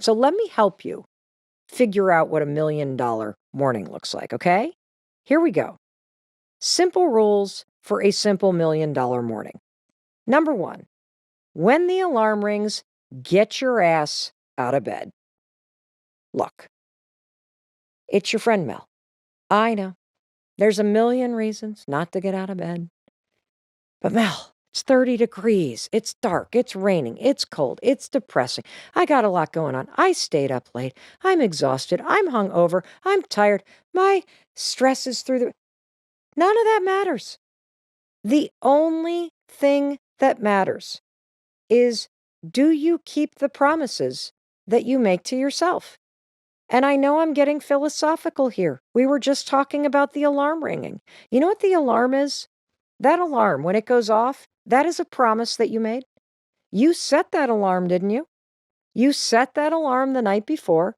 So let me help you figure out what $1 million morning looks like, okay? Here we go. Simple rules for a simple $1 million morning. Number one, when the alarm rings, get your ass out of bed. Look, it's your friend Mel. I know. There's a million reasons not to get out of bed. But Mel, it's 30 degrees. It's dark. It's raining. It's cold. It's depressing. I got a lot going on. I stayed up late. I'm exhausted. I'm hungover. I'm tired. My stress is through the... None of that matters. The only thing that matters is, do you keep the promises that you make to yourself? And I know I'm getting philosophical here. We were just talking about the alarm ringing. You know what the alarm is? That alarm, when it goes off, that is a promise that you made. You set that alarm, didn't you? You set that alarm the night before.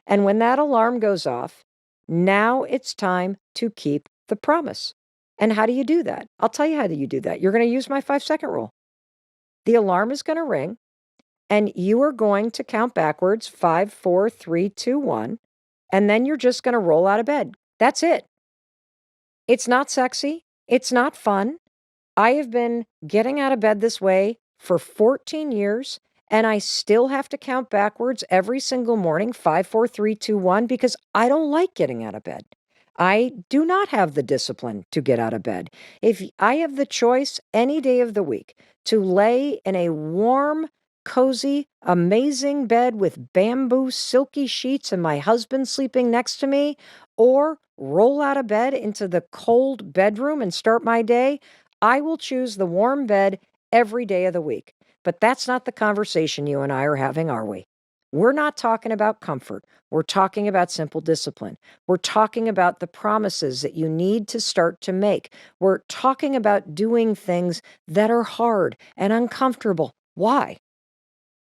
And when that alarm goes off, now it's time to keep the promise. And how do you do that? I'll tell you how do you do that. You're going to use my 5-second rule. The alarm is going to ring, and you are going to count backwards 5, 4, 3, 2, 1, and then you're just going to roll out of bed. That's it. It's not sexy. It's not fun. I have been getting out of bed this way for 14 years, and I still have to count backwards every single morning 5, 4, 3, 2, 1, because I don't like getting out of bed. I do not have the discipline to get out of bed. If I have the choice any day of the week to lay in a warm, cozy, amazing bed with bamboo silky sheets and my husband sleeping next to me, or roll out of bed into the cold bedroom and start my day, I will choose the warm bed every day of the week. But that's not the conversation you and I are having, are we? We're not talking about comfort. We're talking about simple discipline. We're talking about the promises that you need to start to make. We're talking about doing things that are hard and uncomfortable. Why?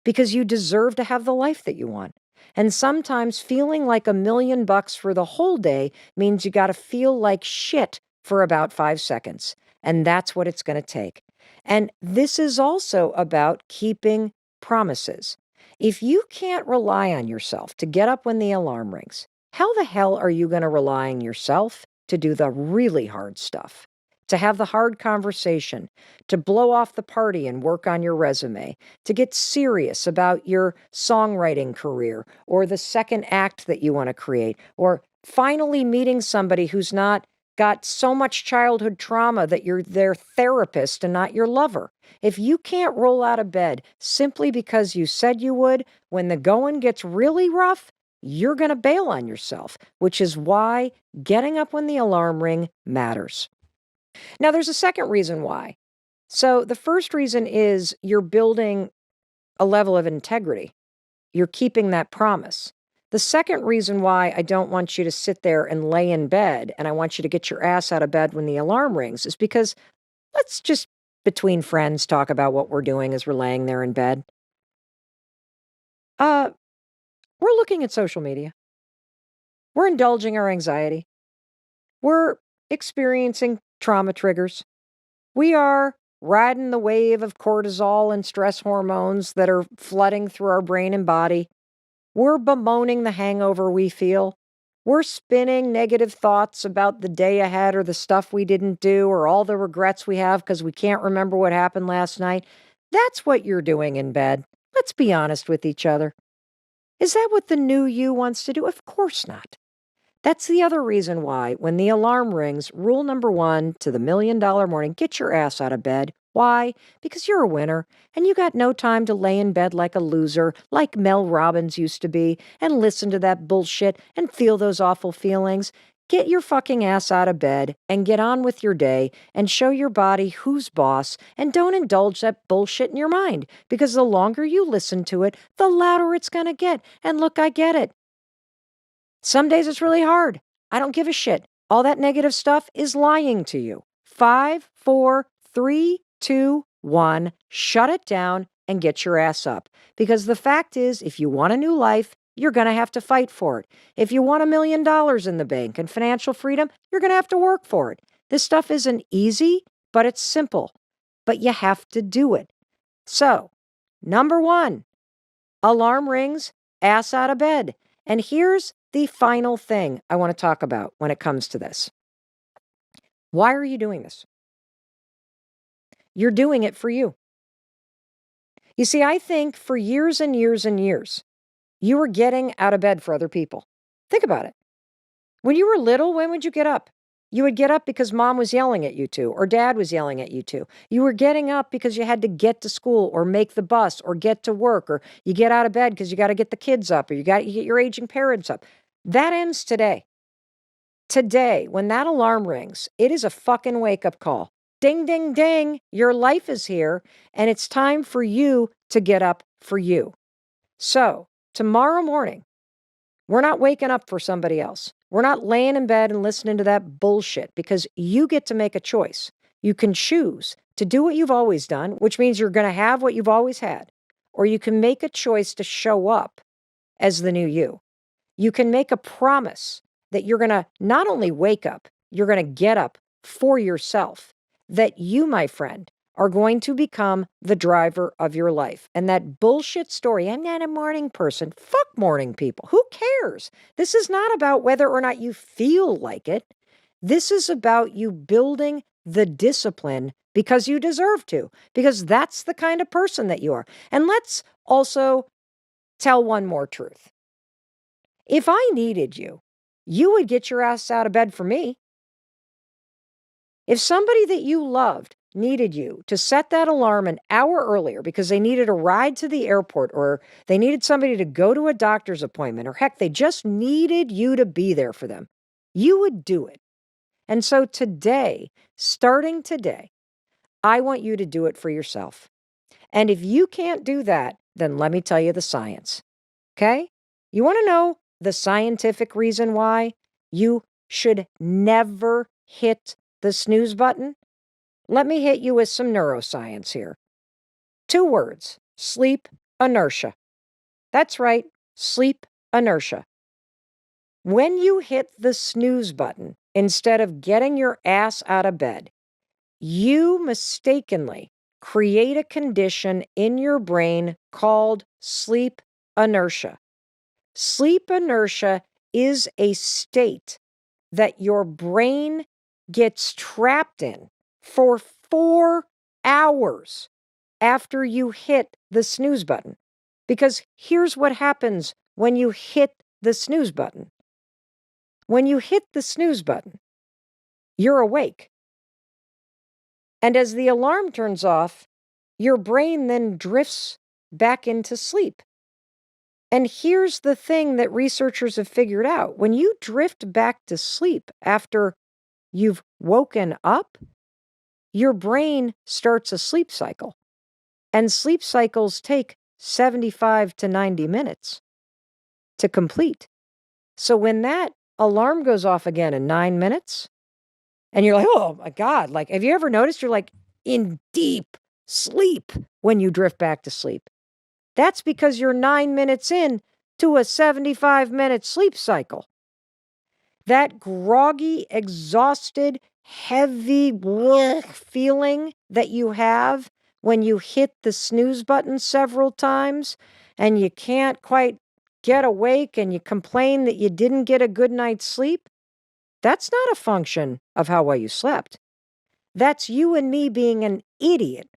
Because you deserve to have the life that you want. And sometimes feeling like $1 million for the whole day means you got to feel like shit for about 5 seconds. And that's what it's going to take. And this is also about keeping promises. If you can't rely on yourself to get up when the alarm rings, how the hell are you going to rely on yourself to do the really hard stuff? To have the hard conversation, to blow off the party and work on your resume, to get serious about your songwriting career or the second act that you want to create, or finally meeting somebody who's not got so much childhood trauma that you're their therapist and not your lover. If you can't roll out of bed simply because you said you would, when the going gets really rough, you're going to bail on yourself, which is why getting up when the alarm ring matters. Now, there's a second reason why. So the first reason is you're building a level of integrity. You're keeping that promise. The second reason why I don't want you to sit there and lay in bed and I want you to get your ass out of bed when the alarm rings is because let's just, between friends, talk about what we're doing as we're laying there in bed. Uh, we're looking at social media. We're indulging our anxiety. We're experiencing trauma triggers. We are riding the wave of cortisol and stress hormones that are flooding through our brain and body. We're bemoaning the hangover we feel. We're spinning negative thoughts about the day ahead or the stuff we didn't do or all the regrets we have because we can't remember what happened last night. That's what you're doing in bed. Let's be honest with each other. Is that what the new you wants to do? Of course not. That's the other reason why, when the alarm rings, rule number 1 to the $1 million morning, get your ass out of bed. Why? Because you're a winner, and you got no time to lay in bed like a loser, like Mel Robbins used to be, and listen to that bullshit and feel those awful feelings. Get your fucking ass out of bed and get on with your day and show your body who's boss, and don't indulge that bullshit in your mind, because the longer you listen to it, the louder it's gonna get. And look, I get it. Some days it's really hard. I don't give a shit. All that negative stuff is lying to you. 5, 4, 3, 2, 1. Shut it down and get your ass up. Because the fact is, if you want a new life, you're going to have to fight for it. If you want $1 million in the bank and financial freedom, you're going to have to work for it. This stuff isn't easy, but it's simple. But you have to do it. So, number 1, alarm rings, ass out of bed. And here's the final thing I want to talk about when it comes to this. Why are you doing this? You're doing it for you. You see, I think for years and years and years, you were getting out of bed for other people. Think about it. When you were little, when would you get up? You would get up because mom was yelling at you to, or dad was yelling at you to. You were getting up because you had to get to school or make the bus or get to work, or you get out of bed because you got to get the kids up or you get your aging parents up. That ends today. Today, when that alarm rings, it is a fucking wake-up call. Ding, ding, ding. Your life is here, and it's time for you to get up for you. So, tomorrow morning, we're not waking up for somebody else. We're not laying in bed and listening to that bullshit, because you get to make a choice. You can choose to do what you've always done, which means you're going to have what you've always had, or you can make a choice to show up as the new you. You can make a promise that you're going to not only wake up, you're going to get up for yourself, that you, my friend, are going to become the driver of your life. And that bullshit story, I'm not a morning person. Fuck morning people. Who cares? This is not about whether or not you feel like it. This is about you building the discipline because you deserve to, because that's the kind of person that you are. And let's also tell one more truth. If I needed you, you would get your ass out of bed for me. If somebody that you loved needed you to set that alarm an hour earlier because they needed a ride to the airport, or they needed somebody to go to a doctor's appointment, or heck, they just needed you to be there for them, you would do it. And so today, starting today, I want you to do it for yourself. And if you can't do that, then let me tell you the science. Okay? You want to know the scientific reason why you should never hit the snooze button? Let me hit you with some neuroscience here. 2 words: sleep inertia. That's right, sleep inertia. When you hit the snooze button, instead of getting your ass out of bed, you mistakenly create a condition in your brain called sleep inertia. Sleep inertia is a state that your brain gets trapped in for 4 hours after you hit the snooze button. Because here's what happens when you hit the snooze button. When you hit the snooze button, you're awake. And as the alarm turns off, your brain then drifts back into sleep. And here's the thing that researchers have figured out. When you drift back to sleep after you've woken up, your brain starts a sleep cycle. And sleep cycles take 75 to 90 minutes to complete. So when that alarm goes off again in 9 minutes, and you're like, oh my God, like, have you ever noticed you're like in deep sleep when you drift back to sleep? That's because you're 9 minutes in to a 75-minute sleep cycle. That groggy, exhausted, heavy feeling that you have when you hit the snooze button several times and you can't quite get awake and you complain that you didn't get a good night's sleep, that's not a function of how well you slept. That's you and me being an idiot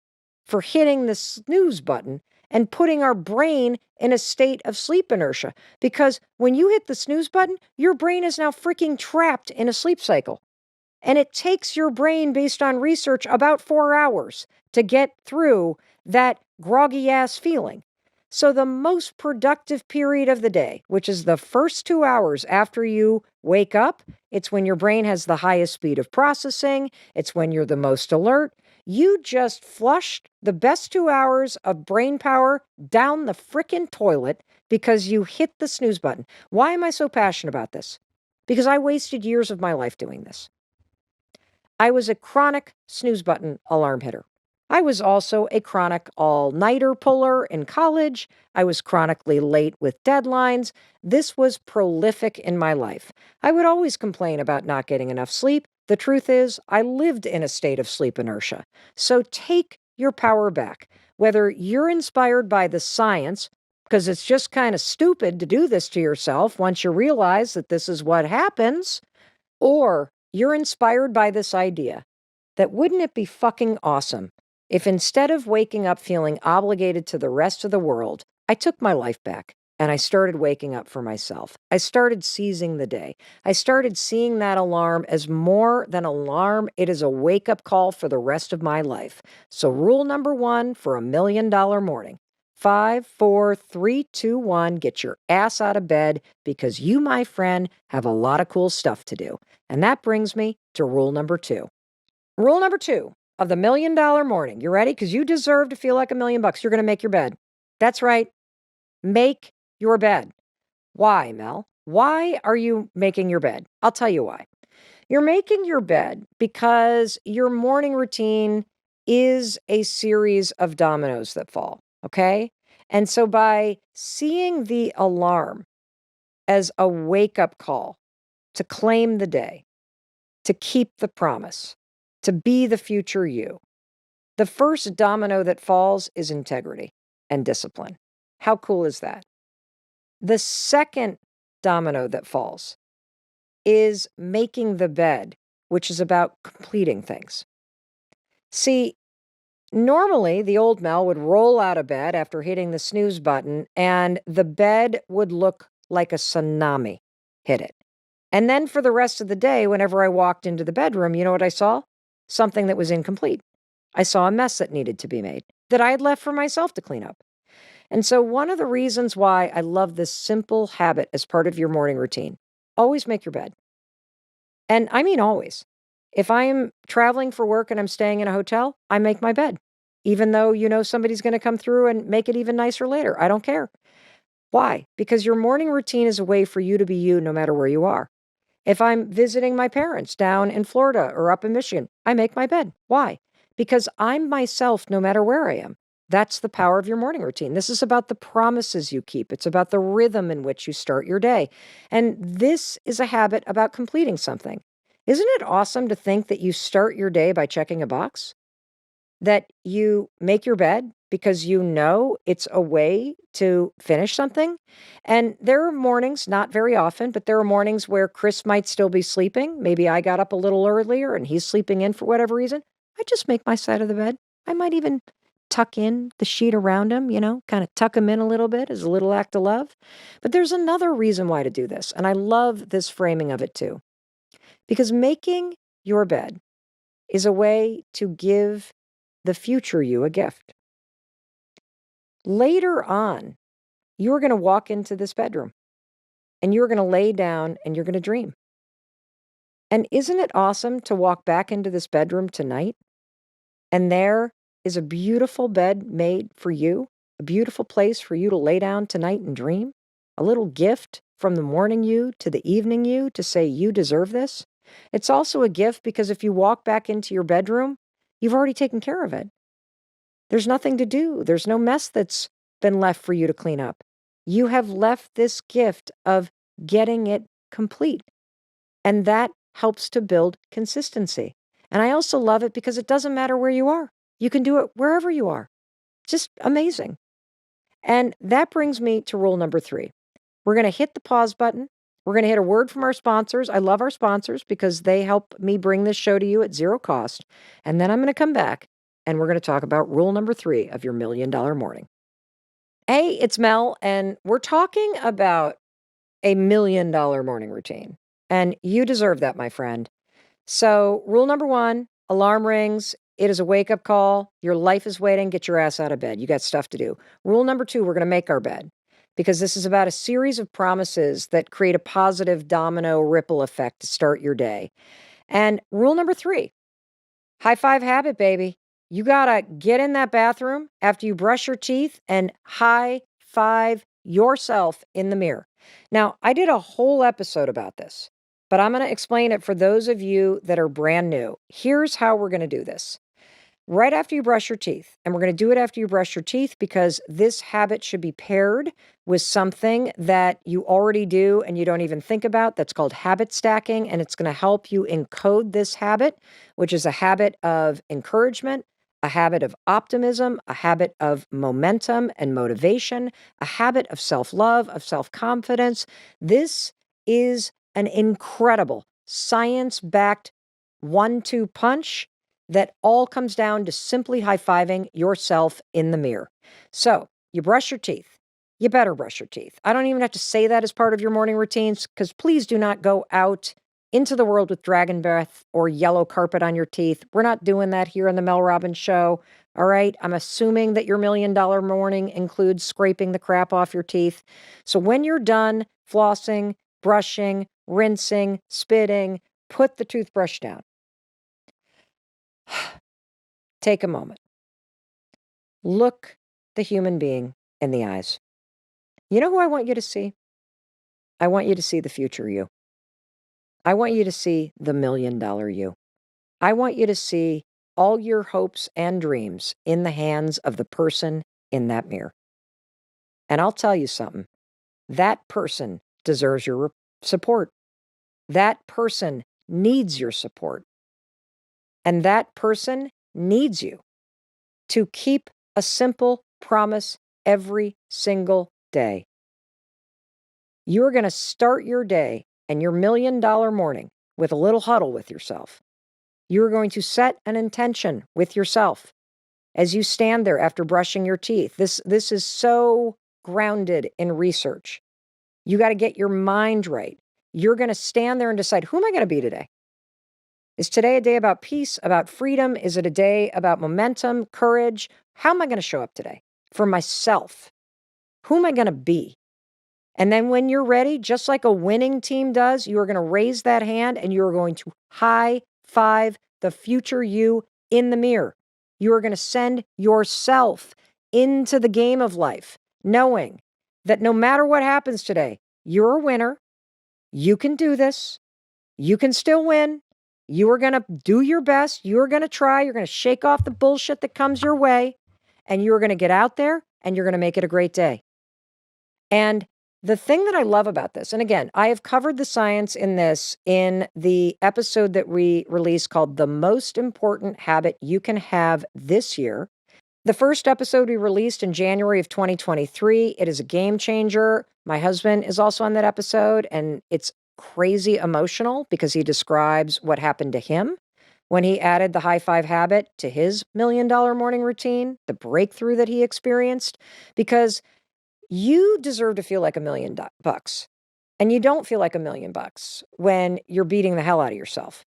for hitting the snooze button and putting our brain in a state of sleep inertia. Because when you hit the snooze button, your brain is now freaking trapped in a sleep cycle. And it takes your brain, based on research, about 4 hours to get through that groggy ass feeling. So the most productive period of the day, which is the first 2 hours after you wake up, it's when your brain has the highest speed of processing. It's when you're the most alert. You just flushed the best 2 hours of brain power down the frickin' toilet because you hit the snooze button. Why am I so passionate about this? Because I wasted years of my life doing this. I was a chronic snooze button alarm hitter. I was also a chronic all-nighter puller in college. I was chronically late with deadlines. This was prolific in my life. I would always complain about not getting enough sleep. The truth is, I lived in a state of sleep inertia. So take your power back. Whether you're inspired by the science because it's just kind of stupid to do this to yourself once you realize that this is what happens. Or you're inspired by this idea that wouldn't it be fucking awesome if instead of waking up feeling obligated to the rest of the world, I took my life back and I started waking up for myself. I started seizing the day. I started seeing that alarm as more than an alarm. It is a wake-up call for the rest of my life. So rule number 1 for $1 million morning. 5, 4, 3, 2, 1, get your ass out of bed because you, my friend, have a lot of cool stuff to do. And that brings me to rule number 2. Rule number 2 of the $1 million morning. You ready? Because you deserve to feel like $1 million. You're going to make your bed. That's right. Make your bed. Why, Mel? Why are you making your bed? I'll tell you why. You're making your bed because your morning routine is a series of dominoes that fall, okay? And so by seeing the alarm as a wake-up call to claim the day, to keep the promise, to be the future you, the first domino that falls is integrity and discipline. How cool is that? The second domino that falls is making the bed, which is about completing things. See, normally the old Mel would roll out of bed after hitting the snooze button, and the bed would look like a tsunami hit it. And then for the rest of the day, whenever I walked into the bedroom, you know what I saw? Something that was incomplete. I saw a mess that needed to be made, that I had left for myself to clean up. And so one of the reasons why I love this simple habit as part of your morning routine, always make your bed. And I mean always. If I am traveling for work and I'm staying in a hotel, I make my bed. Even though you know somebody's going to come through and make it even nicer later. I don't care. Why? Because your morning routine is a way for you to be you no matter where you are. If I'm visiting my parents down in Florida or up in Michigan, I make my bed. Why? Because I'm myself no matter where I am. That's the power of your morning routine. This is about the promises you keep. It's about the rhythm in which you start your day. And this is a habit about completing something. Isn't it awesome to think that you start your day by checking a box? That you make your bed because you know it's a way to finish something? And there are mornings, not very often, but there are mornings where Chris might still be sleeping. Maybe I got up a little earlier and he's sleeping in for whatever reason. I just make my side of the bed. I might even tuck in the sheet around him, kind of tuck him in a little bit as a little act of love. But there's another reason why to do this. And I love this framing of it too. Because making your bed is a way to give the future you a gift. Later on, you're going to walk into this bedroom and you're going to lay down and you're going to dream. And isn't it awesome to walk back into this bedroom tonight and there is a beautiful bed made for you, a beautiful place for you to lay down tonight and dream, a little gift from the morning you to the evening you to say you deserve this? It's also a gift because if you walk back into your bedroom, you've already taken care of it. There's nothing to do. There's no mess that's been left for you to clean up. You have left this gift of getting it complete. And that helps to build consistency. And I also love it because it doesn't matter where you are. You can do it wherever you are. Just amazing. And that brings me to rule number 3. We're going to hit the pause button. We're going to hit a word from our sponsors. I love our sponsors because they help me bring this show to you at zero cost. And then I'm going to come back and we're going to talk about rule number 3 of your $1 million morning. Hey, it's Mel, and we're talking about a $1 million morning routine. And you deserve that, my friend. So rule number 1, alarm rings. It is a wake-up call. Your life is waiting. Get your ass out of bed. You got stuff to do. Rule number 2, we're going to make our bed because this is about a series of promises that create a positive domino ripple effect to start your day. And rule number 3, high five habit, baby. You got to get in that bathroom after you brush your teeth and high five yourself in the mirror. Now, I did a whole episode about this, but I'm going to explain it for those of you that are brand new. Here's how we're going to do this. Right after you brush your teeth, and we're going to do it after you brush your teeth because this habit should be paired with something that you already do and you don't even think about. That's called habit stacking, and it's going to help you encode this habit, which is a habit of encouragement, a habit of optimism, a habit of momentum and motivation, a habit of self-love, of self-confidence. This is an incredible science-backed 1-2 punch that all comes down to simply high-fiving yourself in the mirror. So, you brush your teeth. You better brush your teeth. I don't even have to say that as part of your morning routines, because please do not go out into the world with dragon breath or yellow carpet on your teeth. We're not doing that here on the Mel Robbins Show. All right. I'm assuming that your $1 million morning includes scraping the crap off your teeth. So when you're done flossing, brushing, rinsing, spitting, put the toothbrush down. Take a moment. Look the human being in the eyes. You know who I want you to see? I want you to see the future you. I want you to see the $1 million you. I want you to see all your hopes and dreams in the hands of the person in that mirror. And I'll tell you something. That person deserves your support. That person needs your support. And that person needs you to keep a simple promise every single day. You're going to start your day and your $1 million morning with a little huddle with yourself. You're going to set an intention with yourself as you stand there after brushing your teeth. This is so grounded in research. You got to get your mind right. You're going to stand there and decide, who am I going to be today? Is today a day about peace, about freedom? Is it a day about momentum, courage? How am I going to show up today for myself? Who am I going to be? And then when you're ready, just like a winning team does, you are going to raise that hand and you are going to high five the future you in the mirror. You are going to send yourself into the game of life, knowing that no matter what happens today, you're a winner. You can do this. You can still win. You are going to do your best. You are going to try. You're going to shake off the bullshit that comes your way. And you're going to get out there and you're going to make it a great day. And the thing that I love about this, and again, I have covered the science in this in the episode that we released called The Most Important Habit You Can Have This Year. The first episode we released in January of 2023. It is a game changer. My husband is also on that episode, and it's crazy emotional because he describes what happened to him when he added the high five habit to his $1 million morning routine, the breakthrough that he experienced, because you deserve to feel like $1 million bucks. And you don't feel like $1 million bucks when you're beating the hell out of yourself.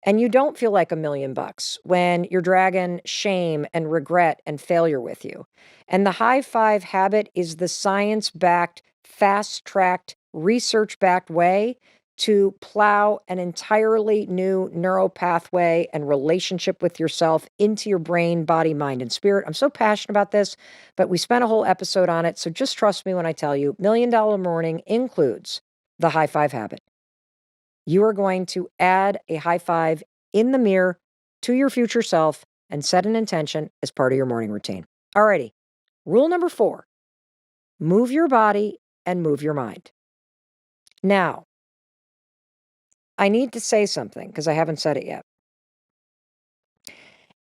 And you don't feel like $1 million bucks when you're dragging shame and regret and failure with you. And the high five habit is the science-backed, fast-tracked, research-backed way to plow an entirely new neural pathway and relationship with yourself into your brain, body, mind, and spirit. I'm so passionate about this, but we spent a whole episode on it. So just trust me when I tell you, $1 million morning includes the high five habit. You are going to add a high five in the mirror to your future self and set an intention as part of your morning routine. Alrighty. Rule number 4, move your body and move your mind. Now, I need to say something because I haven't said it yet.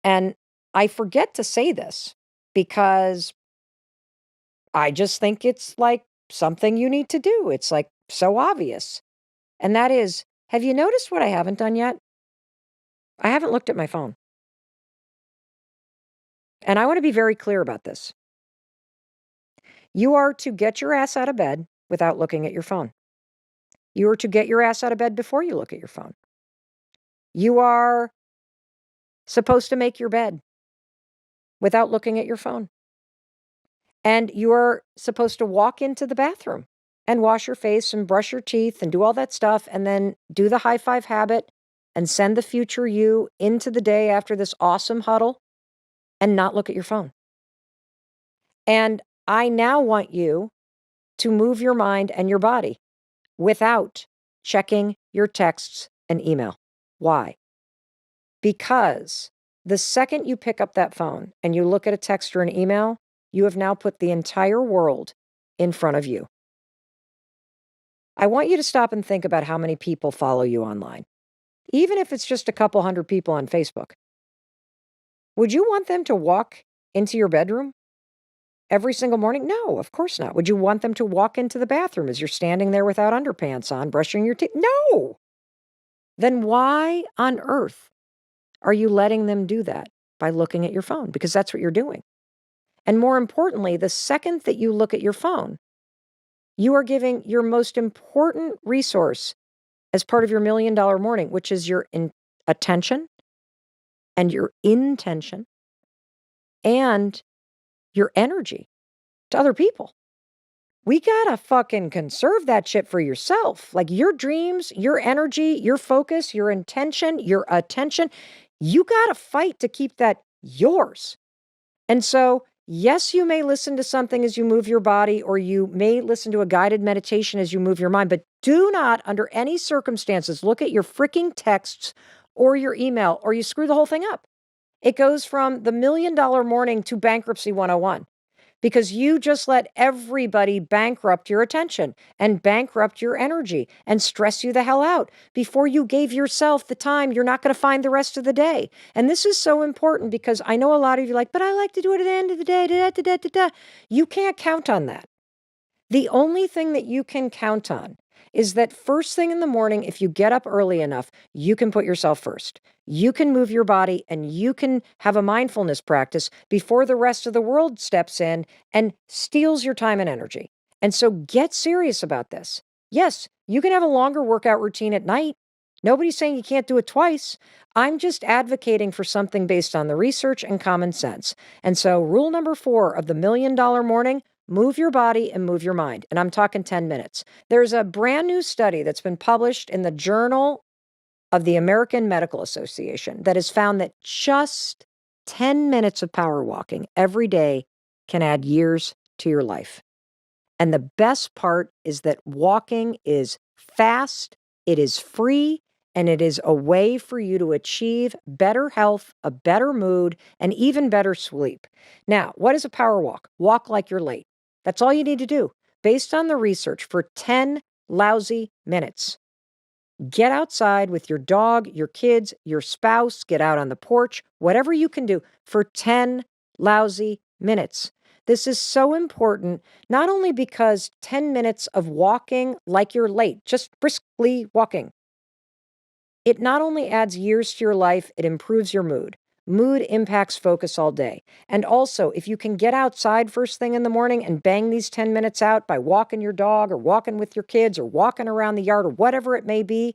And I forget to say this because I just think it's like something you need to do. It's like so obvious. And that is, have you noticed what I haven't done yet? I haven't looked at my phone. And I want to be very clear about this. You are to get your ass out of bed without looking at your phone. You are to get your ass out of bed before you look at your phone. You are supposed to make your bed without looking at your phone. And you are supposed to walk into the bathroom and wash your face and brush your teeth and do all that stuff and then do the high five habit and send the future you into the day after this awesome huddle and not look at your phone. And I now want you to move your mind and your body without checking your texts and email. Why? Because the second you pick up that phone and you look at a text or an email, you have now put the entire world in front of you. I want you to stop and think about how many people follow you online, even if it's just a couple hundred people on Facebook. Would you want them to walk into your bedroom every single morning? No, of course not. Would you want them to walk into the bathroom as you're standing there without underpants on, brushing your teeth? No. Then why on earth are you letting them do that by looking at your phone? Because that's what you're doing. And more importantly, the second that you look at your phone, you are giving your most important resource as part of your $1 million morning, which is your attention and your intention and your energy to other people. We gotta fucking conserve that shit for yourself. Like your dreams, your energy, your focus, your intention, your attention, you gotta fight to keep that yours. And so, yes, you may listen to something as you move your body, or you may listen to a guided meditation as you move your mind, but do not, under any circumstances, look at your freaking texts or your email, or you screw the whole thing up. It goes from the $1 million morning to bankruptcy 101. Because you just let everybody bankrupt your attention and bankrupt your energy and stress you the hell out before you gave yourself the time you're not going to find the rest of the day. And this is so important because I know a lot of you are like, but I like to do it at the end of the day. Da, da, da, da, da. You can't count on that. The only thing that you can count on is that first thing in the morning, if you get up early enough, you can put yourself first. You can move your body and you can have a mindfulness practice before the rest of the world steps in and steals your time and energy. And so get serious about this. Yes, you can have a longer workout routine at night. Nobody's saying you can't do it twice. I'm just advocating for something based on the research and common sense. And so rule number 4 of the $1 million morning, move your body and move your mind. And I'm talking 10 minutes. There's a brand new study that's been published in the Journal of the American Medical Association that has found that just 10 minutes of power walking every day can add years to your life. And the best part is that walking is fast, it is free, and it is a way for you to achieve better health, a better mood, and even better sleep. Now, what is a power walk? Walk like you're late. That's all you need to do. Based on the research, for 10 lousy minutes. Get outside with your dog, your kids, your spouse, get out on the porch, whatever you can do for 10 lousy minutes. This is so important, not only because 10 minutes of walking like you're late, just briskly walking, it not only adds years to your life, it improves your mood. Mood impacts focus all day. And also, if you can get outside first thing in the morning and bang these 10 minutes out by walking your dog or walking with your kids or walking around the yard or whatever it may be,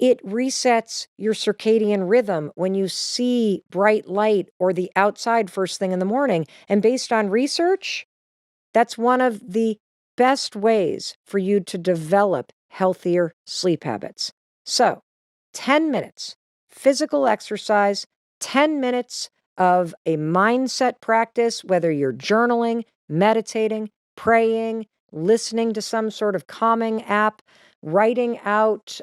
it resets your circadian rhythm when you see bright light or the outside first thing in the morning. And based on research, that's one of the best ways for you to develop healthier sleep habits. So, 10 minutes physical exercise, 10 minutes of a mindset practice, whether you're journaling, meditating, praying, listening to some sort of calming app, writing out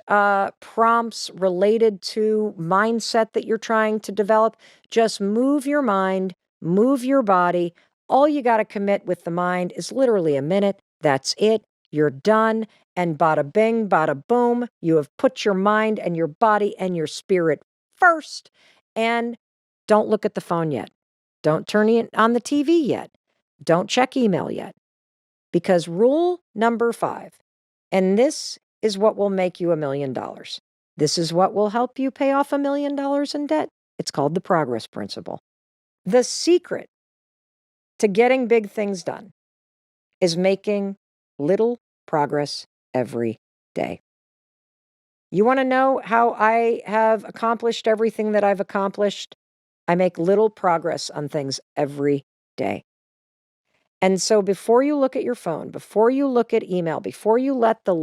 prompts related to mindset that you're trying to develop. Just move your mind, move your body. All you got to commit with the mind is literally a minute. That's it. You're done. And bada bing, bada boom, you have put your mind and your body and your spirit first. And don't look at the phone yet. Don't turn it on the TV yet. Don't check email yet. Because rule number 5, and this is what will make you $1 million. This is what will help you pay off $1 million in debt. It's called the progress principle. The secret to getting big things done is making little progress every day. You want to know how I have accomplished everything that I've accomplished? I make little progress on things every day. And so before you look at your phone, before you look at email, before you let the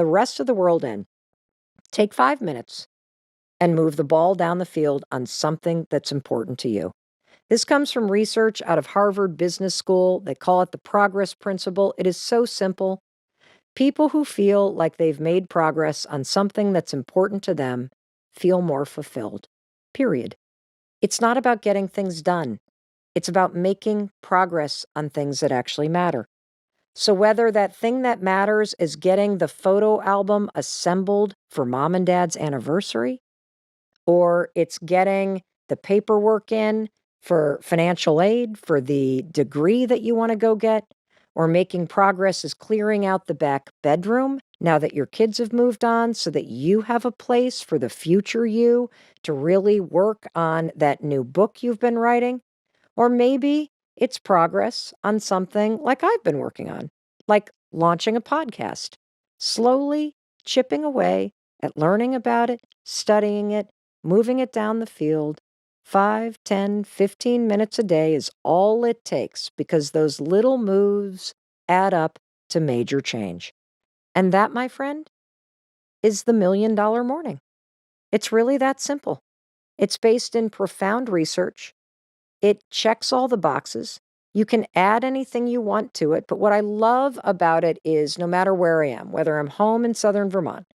rest of the world in, take 5 minutes and move the ball down the field on something that's important to you. This comes from research out of Harvard Business School. They call it the progress principle. It is so simple. People who feel like they've made progress on something that's important to them feel more fulfilled. Period. It's not about getting things done. It's about making progress on things that actually matter. So whether that thing that matters is getting the photo album assembled for mom and dad's anniversary, or it's getting the paperwork in for financial aid, for the degree that you want to go get, or making progress is clearing out the back bedroom now that your kids have moved on so that you have a place for the future you to really work on that new book you've been writing. Or maybe it's progress on something like I've been working on, like launching a podcast, slowly chipping away at learning about it, studying it, moving it down the field. 5, 10, 15 minutes a day is all it takes because those little moves add up to major change. And that, my friend, is the $1 Million Morning. It's really that simple. It's based in profound research. It checks all the boxes. You can add anything you want to it. But what I love about it is no matter where I am, whether I'm home in Southern Vermont,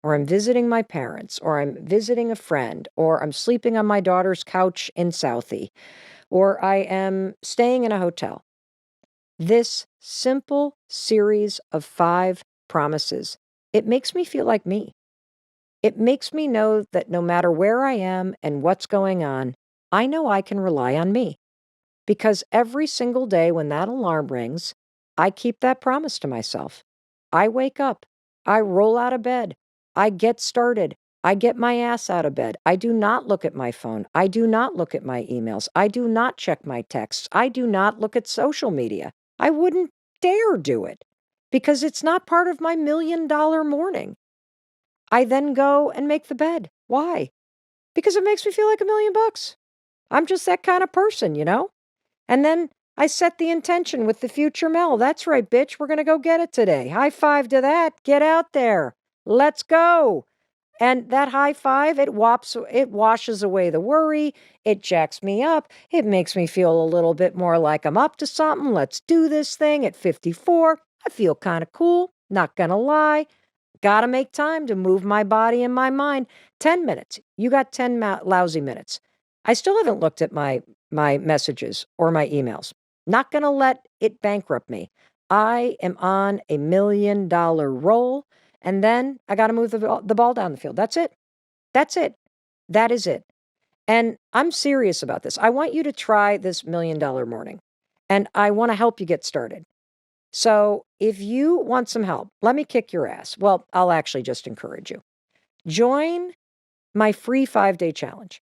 or I'm visiting my parents, or I'm visiting a friend, or I'm sleeping on my daughter's couch in Southie, or I am staying in a hotel. This simple series of 5 promises, it makes me feel like me. It makes me know that no matter where I am and what's going on, I know I can rely on me. Because every single day when that alarm rings, I keep that promise to myself. I wake up, I roll out of bed, I get started, I get my ass out of bed. I do not look at my phone. I do not look at my emails. I do not check my texts. I do not look at social media. I wouldn't dare do it because it's not part of my $1 Million Morning. I then go and make the bed. Why? Because it makes me feel like $1 million. I'm just that kind of person, you know? And then I set the intention with the future Mel. That's right, bitch. We're going to go get it today. High five to that. Get out there. Let's go. And that high five, it washes away the worry. It jacks me up. It makes me feel a little bit more like I'm up to something. Let's do this thing at 54. I feel kind of cool. Not going to lie. Got to make time to move my body and my mind. 10 minutes. You got 10 lousy minutes. I still haven't looked at my messages or my emails. Not going to let it bankrupt me. I am on a $1 million roll, and then I got to move the ball down the field. That's it. That's it. That is it. And I'm serious about this. I want you to try this $1 Million Morning, and I want to help you get started. So if you want some help, let me kick your ass. Well, I'll actually just encourage you. Join my free 5-day challenge.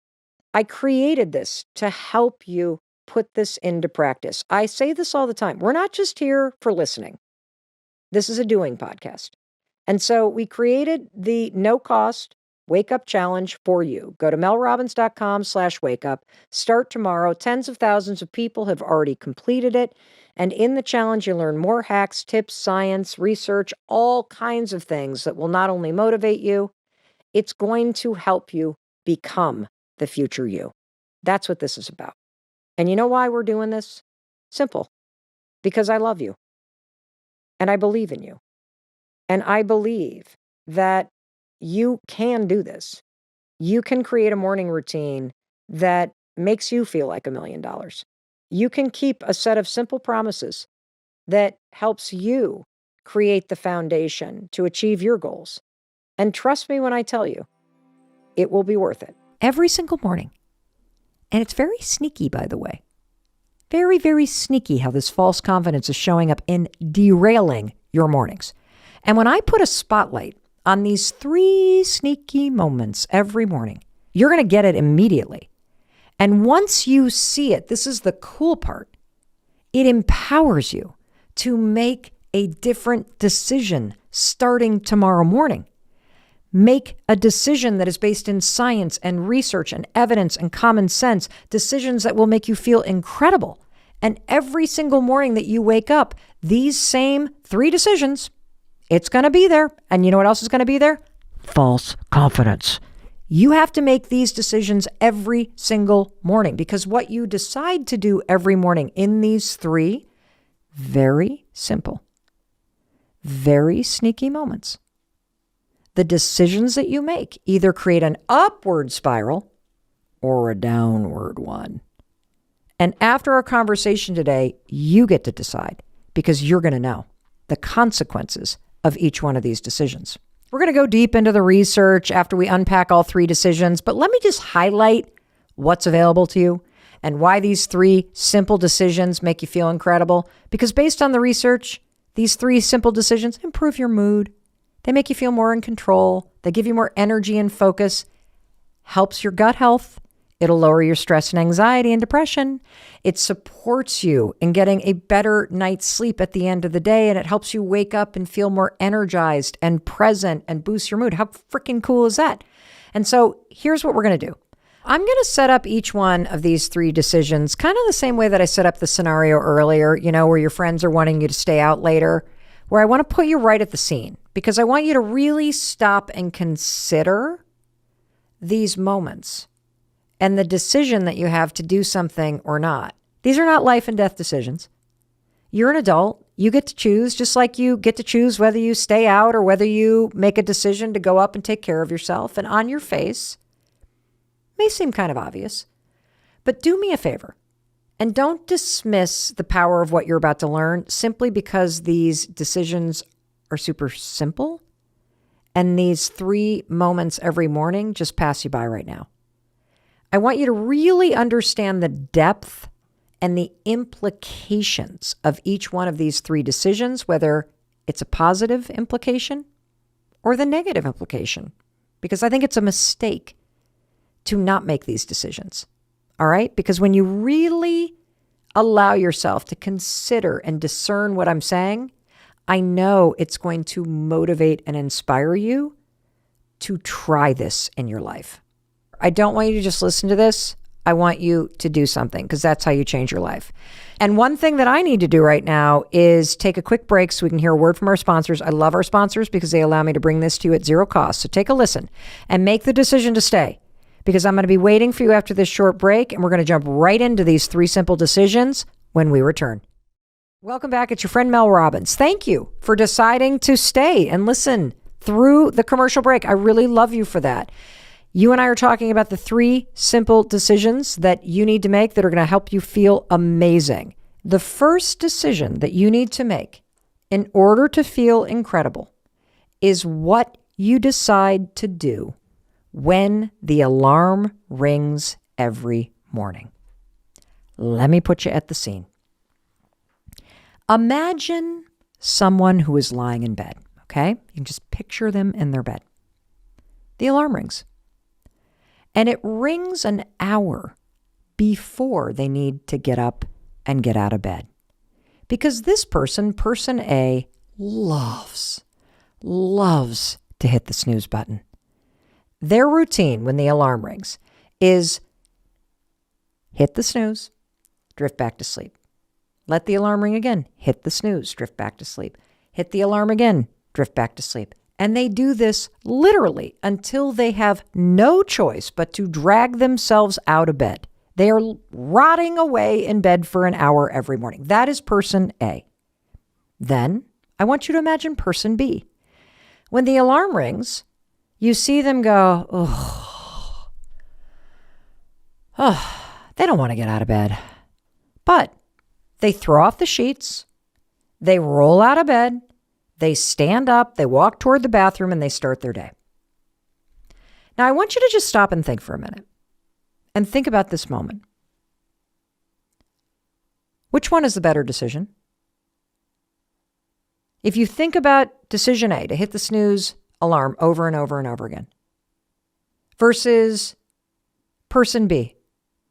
I created this to help you put this into practice. I say this all the time. We're not just here for listening. This is a doing podcast. And so we created the no-cost Wake Up Challenge for you. Go to melrobbins.com/wakeup. Start tomorrow. Tens of thousands of people have already completed it. And in the challenge, you learn more hacks, tips, science, research, all kinds of things that will not only motivate you, it's going to help you become the future you. That's what this is about. And you know why we're doing this? Simple. Because I love you. And I believe in you. And I believe that you can do this. You can create a morning routine that makes you feel like $1 million. You can keep a set of simple promises that helps you create the foundation to achieve your goals. And trust me when I tell you, it will be worth it. Every single morning. And it's very sneaky, by the way. Very, very sneaky how this false confidence is showing up in derailing your mornings. And when I put a spotlight on these 3 sneaky moments every morning, you're going to get it immediately. And once you see it, this is the cool part, it empowers you to make a different decision starting tomorrow morning. Make a decision that is based in science and research and evidence and common sense, decisions that will make you feel incredible. And every single morning that you wake up, these same 3 decisions, it's going to be there. And you know what else is going to be there? False confidence. You have to make these decisions every single morning because what you decide to do every morning in these 3 very simple, very sneaky moments. The decisions that you make either create an upward spiral or a downward one. And after our conversation today, you get to decide because you're going to know the consequences of each one of these decisions. We're going to go deep into the research after we unpack all 3 decisions, but let me just highlight what's available to you and why these 3 simple decisions make you feel incredible? Because based on the research, these 3 simple decisions improve your mood. They make you feel more in control. They give you more energy and focus. Helps your gut health. It'll lower your stress and anxiety and depression. It supports you in getting a better night's sleep at the end of the day, and it helps you wake up and feel more energized and present and boost your mood. How freaking cool is that? And so here's what we're going to do. I'm going to set up each one of these 3 decisions kind of the same way that I set up the scenario earlier, where your friends are wanting you to stay out later, where I want to put you right at the scene because I want you to really stop and consider these moments and the decision that you have to do something or not. These are not life and death decisions. You're an adult. You get to choose, just like you get to choose whether you stay out or whether you make a decision to go up and take care of yourself. And on your face, may seem kind of obvious, but do me a favor and don't dismiss the power of what you're about to learn simply because these decisions are super simple and these 3 moments every morning just pass you by right now. I want you to really understand the depth and the implications of each one of these 3 decisions, whether it's a positive implication or the negative implication, because I think it's a mistake to not make these decisions. All right? Because when you really allow yourself to consider and discern what I'm saying, I know it's going to motivate and inspire you to try this in your life. I don't want you to just listen to this. I want you to do something because that's how you change your life. And one thing that I need to do right now is take a quick break so we can hear a word from our sponsors. I love our sponsors because they allow me to bring this to you at 0 cost. So take a listen and make the decision to stay because I'm going to be waiting for you after this short break and we're going to jump right into these 3 simple decisions when we return. Welcome back. It's your friend Mel Robbins. Thank you for deciding to stay and listen through the commercial break. I really love you for that. You and I are talking about the 3 simple decisions that you need to make that are going to help you feel amazing. The first decision that you need to make in order to feel incredible is what you decide to do when the alarm rings every morning. Let me put you at the scene. Imagine someone who is lying in bed, okay? You can just picture them in their bed. The alarm rings. And it rings an hour before they need to get up and get out of bed. Because this person A, loves to hit the snooze button. Their routine when the alarm rings is hit the snooze, drift back to sleep. Let the alarm ring again, hit the snooze, drift back to sleep. Hit the alarm again, drift back to sleep. And they do this literally until they have no choice but to drag themselves out of bed. They are rotting away in bed for an hour every morning. That is person A. Then I want you to imagine person B. When the alarm rings, you see them go, they don't want to get out of bed. But they throw off the sheets, they roll out of bed, they stand up, they walk toward the bathroom, and they start their day. Now, I want you to just stop and think for a minute and think about this moment. Which one is the better decision? If you think about decision A, to hit the snooze alarm over and over and over again, versus person B,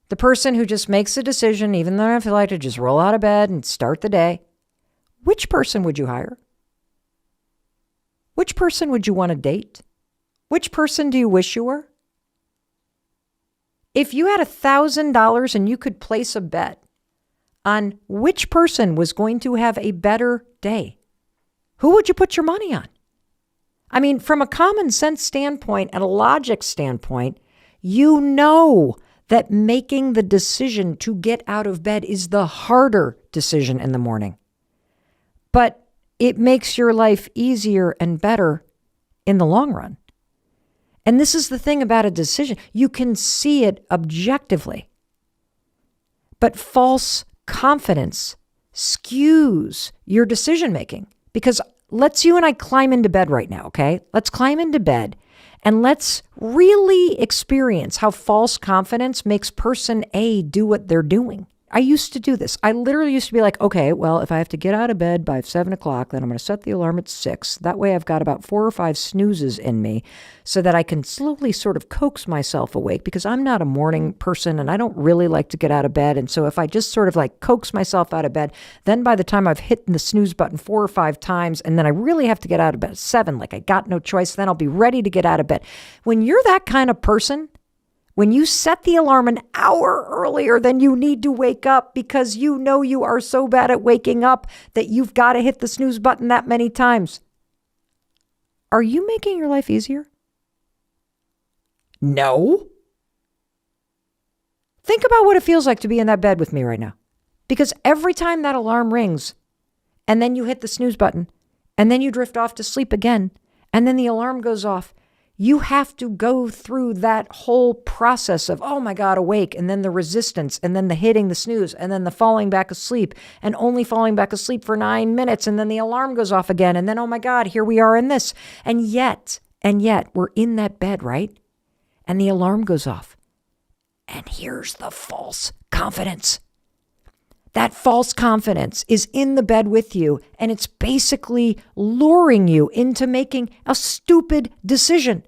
the person who just makes a decision, even though I feel like to just roll out of bed and start the day, which person would you hire? Which person would you want to date? Which person do you wish you were? If you had $1,000 and you could place a bet on which person was going to have a better day, who would you put your money on? I mean, from a common sense standpoint and a logic standpoint, you know that making the decision to get out of bed is the harder decision in the morning. But it makes your life easier and better in the long run. And this is the thing about a decision. You can see it objectively. But false confidence skews your decision making. Because let's you and I climb into bed right now, okay? Let's climb into bed And let's really experience how false confidence makes person A do what they're doing. I used to do this. I literally used to be like, okay, well, if I have to get out of bed by 7 o'clock, then I'm going to set the alarm at 6. That way I've got about 4 or 5 snoozes in me so that I can slowly sort of coax myself awake, because I'm not a morning person and I don't really like to get out of bed. And so if I just sort of like coax myself out of bed, then by the time I've hit the snooze button 4 or 5 times and then I really have to get out of bed at 7, like I got no choice, then I'll be ready to get out of bed. When you're that kind of person, when you set the alarm an hour earlier than you need to wake up because you know you are so bad at waking up that you've got to hit the snooze button that many times, are you making your life easier? No. Think about what it feels like to be in that bed with me right now. Because every time that alarm rings and then you hit the snooze button and then you drift off to sleep again and then the alarm goes off, you have to go through that whole process of, oh my God, awake, and then the resistance, and then the hitting the snooze, and then the falling back asleep, and only falling back asleep for 9 minutes, and then the alarm goes off again, and then, oh my God, here we are in this. And yet, we're in that bed, right? And the alarm goes off. And here's the false confidence. That false confidence is in the bed with you, and it's basically luring you into making a stupid decision.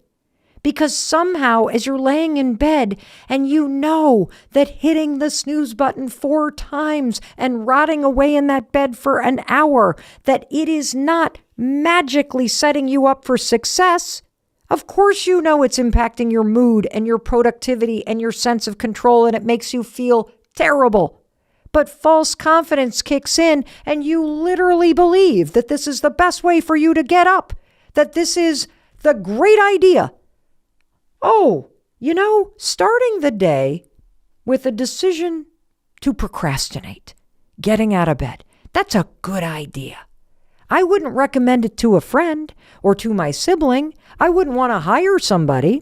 Because somehow, as you're laying in bed and you know that hitting the snooze button 4 times and rotting away in that bed for an hour, that it is not magically setting you up for success, of course you know it's impacting your mood and your productivity and your sense of control, and it makes you feel terrible. But false confidence kicks in and you literally believe that this is the best way for you to get up, that this is the great idea. Oh, starting the day with a decision to procrastinate, getting out of bed, that's a good idea. I wouldn't recommend it to a friend or to my sibling. I wouldn't want to hire somebody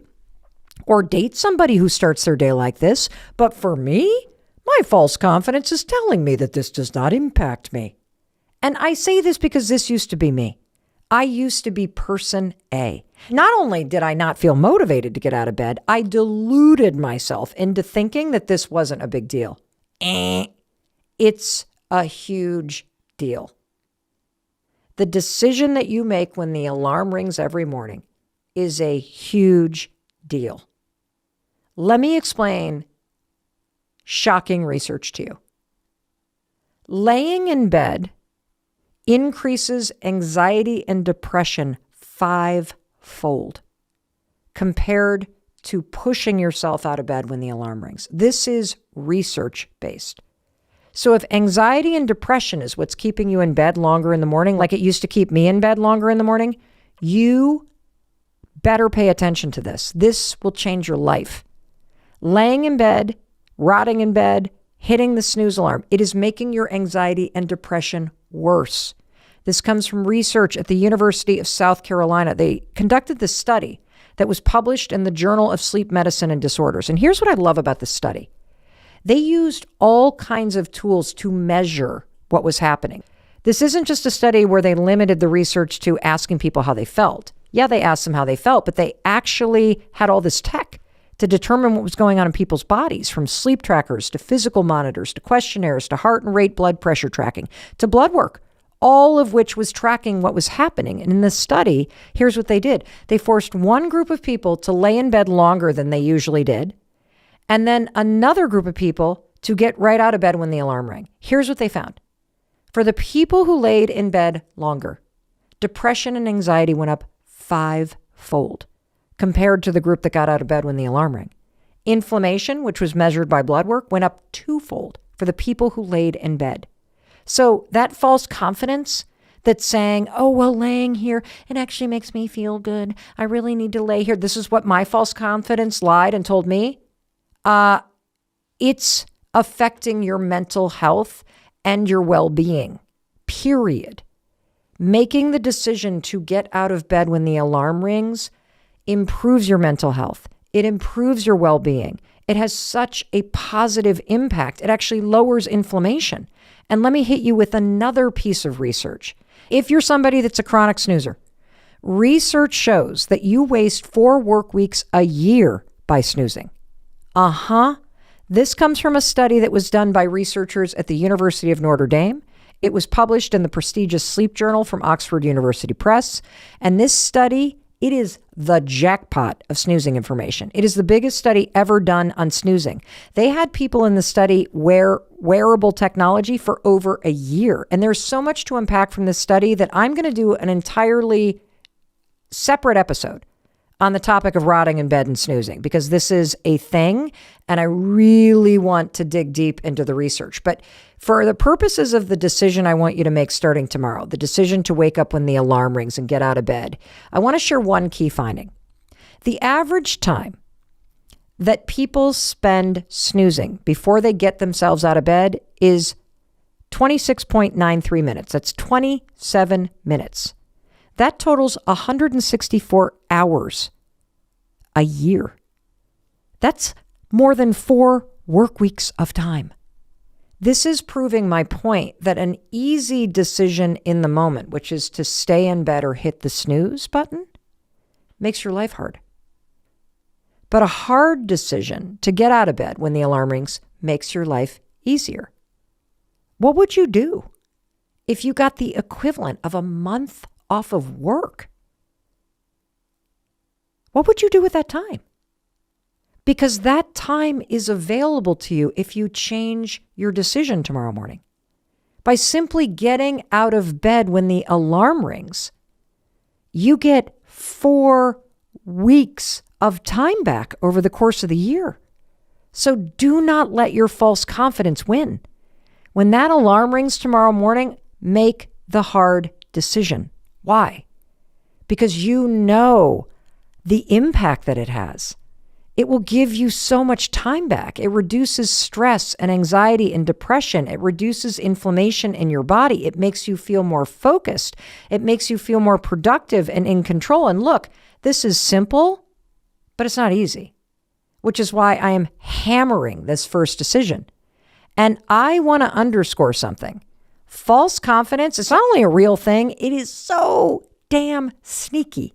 or date somebody who starts their day like this. But for me, my false confidence is telling me that this does not impact me. And I say this because this used to be me. I used to be person A. Not only did I not feel motivated to get out of bed, I deluded myself into thinking that this wasn't a big deal. It's a huge deal. The decision that you make when the alarm rings every morning is a huge deal. Let me explain shocking research to you. Laying in bed increases anxiety and depression 5-fold compared to pushing yourself out of bed when the alarm rings. This is research-based. So if anxiety and depression is what's keeping you in bed longer in the morning, like it used to keep me in bed longer in the morning, you better pay attention to this. This will change your life. Laying in bed, rotting in bed, hitting the snooze alarm, it is making your anxiety and depression worse. This comes from research at the University of South Carolina. They conducted this study that was published in the Journal of Sleep Medicine and Disorders. And here's what I love about this study. They used all kinds of tools to measure what was happening. This isn't just a study where they limited the research to asking people how they felt. Yeah, they asked them how they felt, but they actually had all this tech to determine what was going on in people's bodies, from sleep trackers to physical monitors to questionnaires to heart and rate blood pressure tracking to blood work, all of which was tracking what was happening. And in this study, here's what they did. They forced one group of people to lay in bed longer than they usually did, and then another group of people to get right out of bed when the alarm rang. Here's what they found. For the people who laid in bed longer, depression and anxiety went up 5-fold compared to the group that got out of bed when the alarm rang. Inflammation, which was measured by blood work, went up 2-fold for the people who laid in bed. So that false confidence that's saying, oh, well, laying here, it actually makes me feel good. I really need to lay here. This is what my false confidence lied and told me. It's affecting your mental health and your well-being, period. Making the decision to get out of bed when the alarm rings improves your mental health. It improves your well-being. It has such a positive impact. It actually lowers inflammation. And let me hit you with another piece of research. If you're somebody that's a chronic snoozer, Research shows that you waste 4 work weeks a year by snoozing. This comes from a study that was done by researchers at the University of Notre Dame. It was published in the prestigious Sleep Journal from Oxford University Press. And this study, it is the jackpot of snoozing information. It is the biggest study ever done on snoozing. They had people in the study wear wearable technology for over a year. And there's so much to unpack from this study that I'm going to do an entirely separate episode on the topic of rotting in bed and snoozing, because this is a thing and I really want to dig deep into the research. But for the purposes of the decision I want you to make starting tomorrow, the decision to wake up when the alarm rings and get out of bed, I want to share one key finding. The average time that people spend snoozing before they get themselves out of bed is 26.93 minutes. That's 27 minutes. That totals 164 hours a year. That's more than 4 work weeks of time. This is proving my point that an easy decision in the moment, which is to stay in bed or hit the snooze button, makes your life hard. But a hard decision to get out of bed when the alarm rings makes your life easier. What would you do if you got the equivalent of a month off of work? What would you do with that time? Because that time is available to you if you change your decision tomorrow morning. By simply getting out of bed when the alarm rings, you get 4 weeks of time back over the course of the year. So do not let your false confidence win. When that alarm rings tomorrow morning, make the hard decision. Why? Because you know the impact that it has. It will give you so much time back. It reduces stress and anxiety and depression. It reduces inflammation in your body. It makes you feel more focused. It makes you feel more productive and in control. And look, this is simple, but it's not easy, which is why I am hammering this first decision. And I want to underscore something. False confidence is not only a real thing, it is so damn sneaky.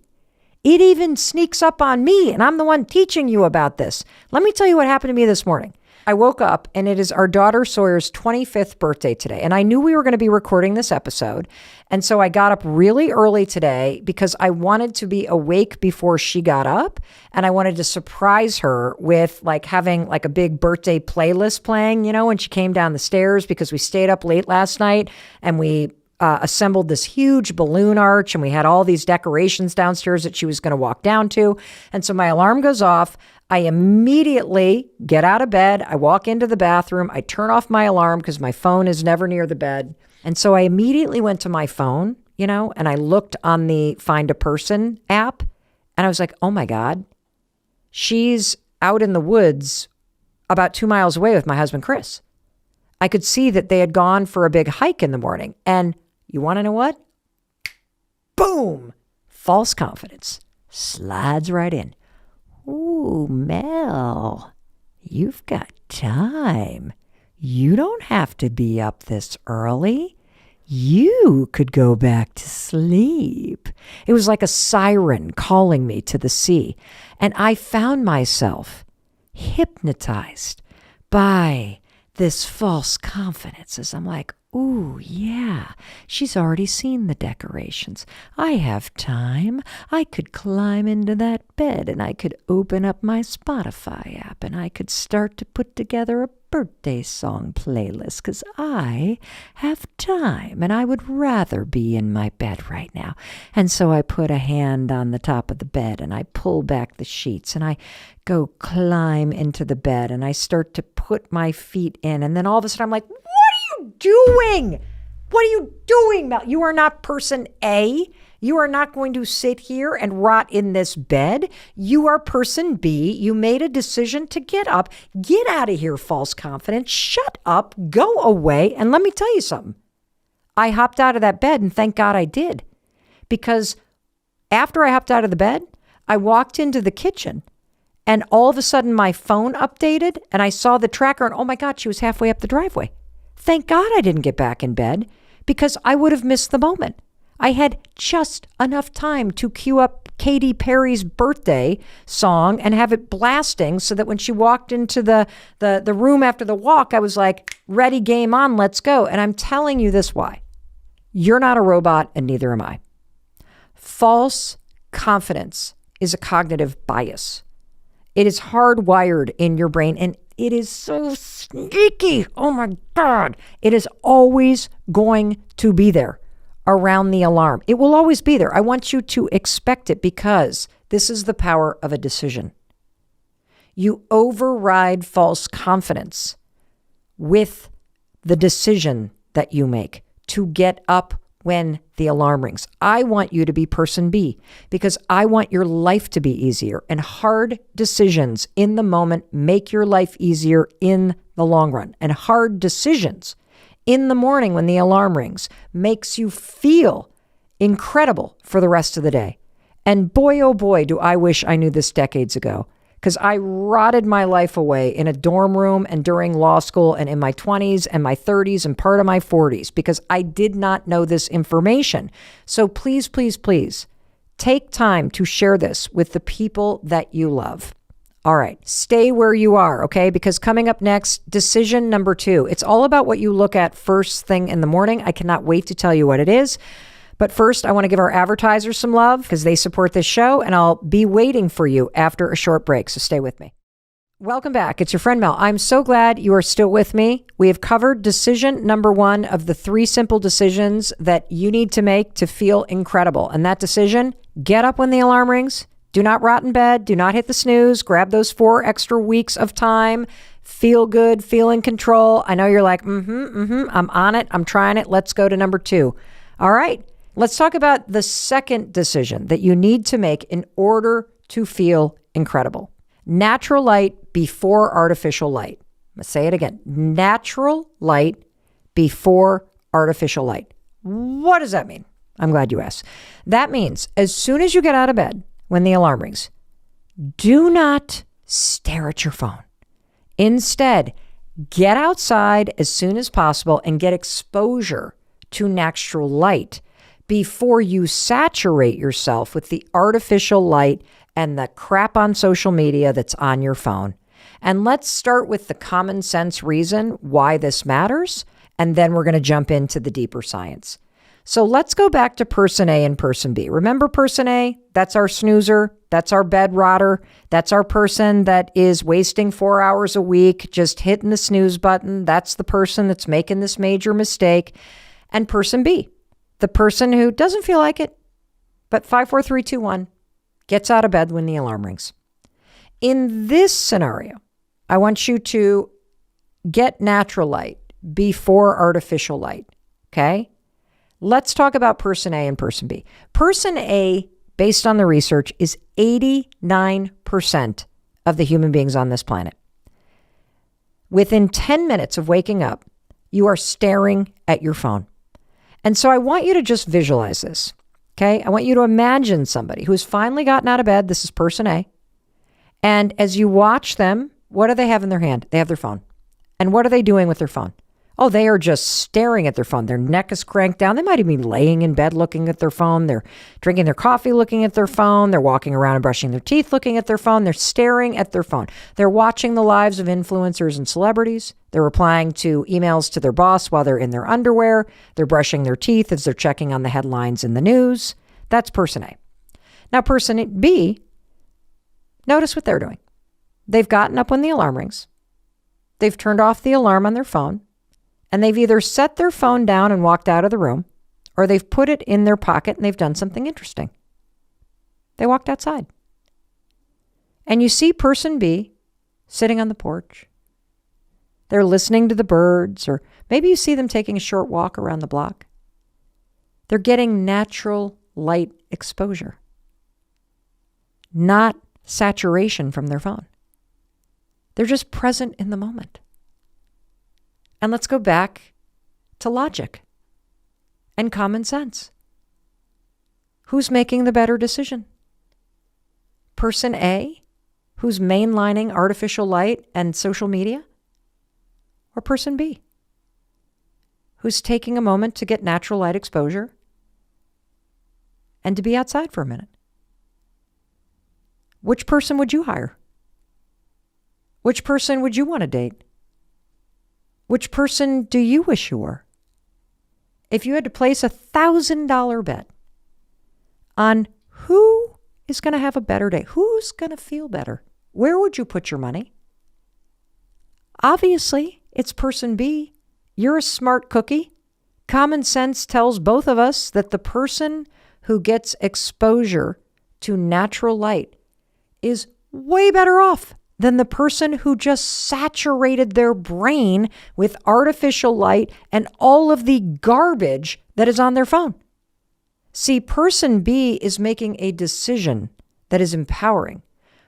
It even sneaks up on me, and I'm the one teaching you about this. Let me tell you what happened to me this morning. I woke up, and it is our daughter Sawyer's 25th birthday today, and I knew we were going to be recording this episode, and so I got up really early today because I wanted to be awake before she got up, and I wanted to surprise her with having a big birthday playlist playing, when she came down the stairs, because we stayed up late last night, and we assembled this huge balloon arch, and we had all these decorations downstairs that she was going to walk down to. And so my alarm goes off. I immediately get out of bed. I walk into the bathroom. I turn off my alarm because my phone is never near the bed. And so I immediately went to my phone, and I looked on the Find a Person app, and I was like, oh my God, she's out in the woods about 2 miles away with my husband, Chris. I could see that they had gone for a big hike in the morning. And you want to know what? Boom! False confidence slides right in. Ooh, Mel, you've got time. You don't have to be up this early. You could go back to sleep. It was like a siren calling me to the sea. And I found myself hypnotized by this false confidence as I'm like, ooh, yeah, she's already seen the decorations. I have time. I could climb into that bed and I could open up my Spotify app and I could start to put together a birthday song playlist because I have time and I would rather be in my bed right now. And so I put a hand on the top of the bed and I pull back the sheets and I go climb into the bed and I start to put my feet in. And then all of a sudden I'm like, what are you doing? What are you doing, Mel? You are not person A. You are not going to sit here and rot in this bed. You are person B. You made a decision to get up. Get out of here, false confidence. Shut up. Go away. And let me tell you something. I hopped out of that bed, and thank God I did. Because after I hopped out of the bed, I walked into the kitchen, and all of a sudden my phone updated, and I saw the tracker, and oh my God, she was halfway up the driveway. Thank God I didn't get back in bed, because I would have missed the moment. I had just enough time to cue up Katy Perry's birthday song and have it blasting so that when she walked into the room after the walk, I was like, ready, game on, let's go. And I'm telling you this why. You're not a robot and neither am I. False confidence is a cognitive bias. It is hardwired in your brain and it is so sneaky. Oh my God. It is always going to be there around the alarm. It will always be there. I want you to expect it because this is the power of a decision. You override false confidence with the decision that you make to get up when the alarm rings. I want you to be person B because I want your life to be easier, and hard decisions in the moment make your life easier in the long run. And hard decisions in the morning when the alarm rings makes you feel incredible for the rest of the day. And boy, oh boy, do I wish I knew this decades ago, because I rotted my life away in a dorm room and during law school and in my 20s and my 30s and part of my 40s because I did not know this information. So please, please, please take time to share this with the people that you love. All right, stay where you are, okay? Because coming up next, decision number 2. It's all about what you look at first thing in the morning. I cannot wait to tell you what it is. But first, I want to give our advertisers some love because they support this show, and I'll be waiting for you after a short break, so stay with me. Welcome back. It's your friend Mel. I'm so glad you are still with me. We have covered decision number 1 of the 3 simple decisions that you need to make to feel incredible. And that decision, get up when the alarm rings. Do not rot in bed. Do not hit the snooze. Grab those 4 extra weeks of time. Feel good. Feel in control. I know you're like, I'm on it. I'm trying it. Let's go to number 2. All right. Let's talk about the second decision that you need to make in order to feel incredible. Natural light before artificial light. Let's say it again. Natural light before artificial light. What does that mean? I'm glad you asked. That means as soon as you get out of bed, when the alarm rings, do not stare at your phone. Instead, get outside as soon as possible and get exposure to natural light before you saturate yourself with the artificial light and the crap on social media that's on your phone. And let's start with the common sense reason why this matters, and then we're going to jump into the deeper science. So let's go back to person A and person B. Remember person A? That's our snoozer. That's our bed rotter. That's our person that is wasting 4 hours a week, just hitting the snooze button. That's the person that's making this major mistake. And person B, the person who doesn't feel like it, but 5, 4, 3, 2, 1, gets out of bed when the alarm rings. In this scenario, I want you to get natural light before artificial light, okay? Let's talk about person A and person B. Person A, based on the research, is 89% of the human beings on this planet. Within 10 minutes of waking up, you are staring at your phone. And so I want you to just visualize this, okay? I want you to imagine somebody who's finally gotten out of bed. This is person A. And as you watch them, what do they have in their hand? They have their phone. And what are they doing with their phone? Oh, they are just staring at their phone. Their neck is cranked down. They might even be laying in bed looking at their phone. They're drinking their coffee looking at their phone. They're walking around and brushing their teeth looking at their phone. They're staring at their phone. They're watching the lives of influencers and celebrities. They're replying to emails to their boss while they're in their underwear. They're brushing their teeth as they're checking on the headlines in the news. That's person A. Now, person B, notice what they're doing. They've gotten up when the alarm rings. They've turned off the alarm on their phone. And they've either set their phone down and walked out of the room, or they've put it in their pocket and they've done something interesting. They walked outside. And you see person B sitting on the porch. They're listening to the birds, or maybe you see them taking a short walk around the block. They're getting natural light exposure, not saturation from their phone. They're just present in the moment. And let's go back to logic and common sense. Who's making the better decision? Person A, who's mainlining artificial light and social media? Or person B, who's taking a moment to get natural light exposure and to be outside for a minute? Which person would you hire? Which person would you want to date? Which person do you wish you were? If you had to place $1,000 bet on who is going to have a better day, who's going to feel better, where would you put your money? Obviously, it's person B. You're a smart cookie. Common sense tells both of us that the person who gets exposure to natural light is way better off than the person who just saturated their brain with artificial light and all of the garbage that is on their phone. See, person B is making a decision that is empowering.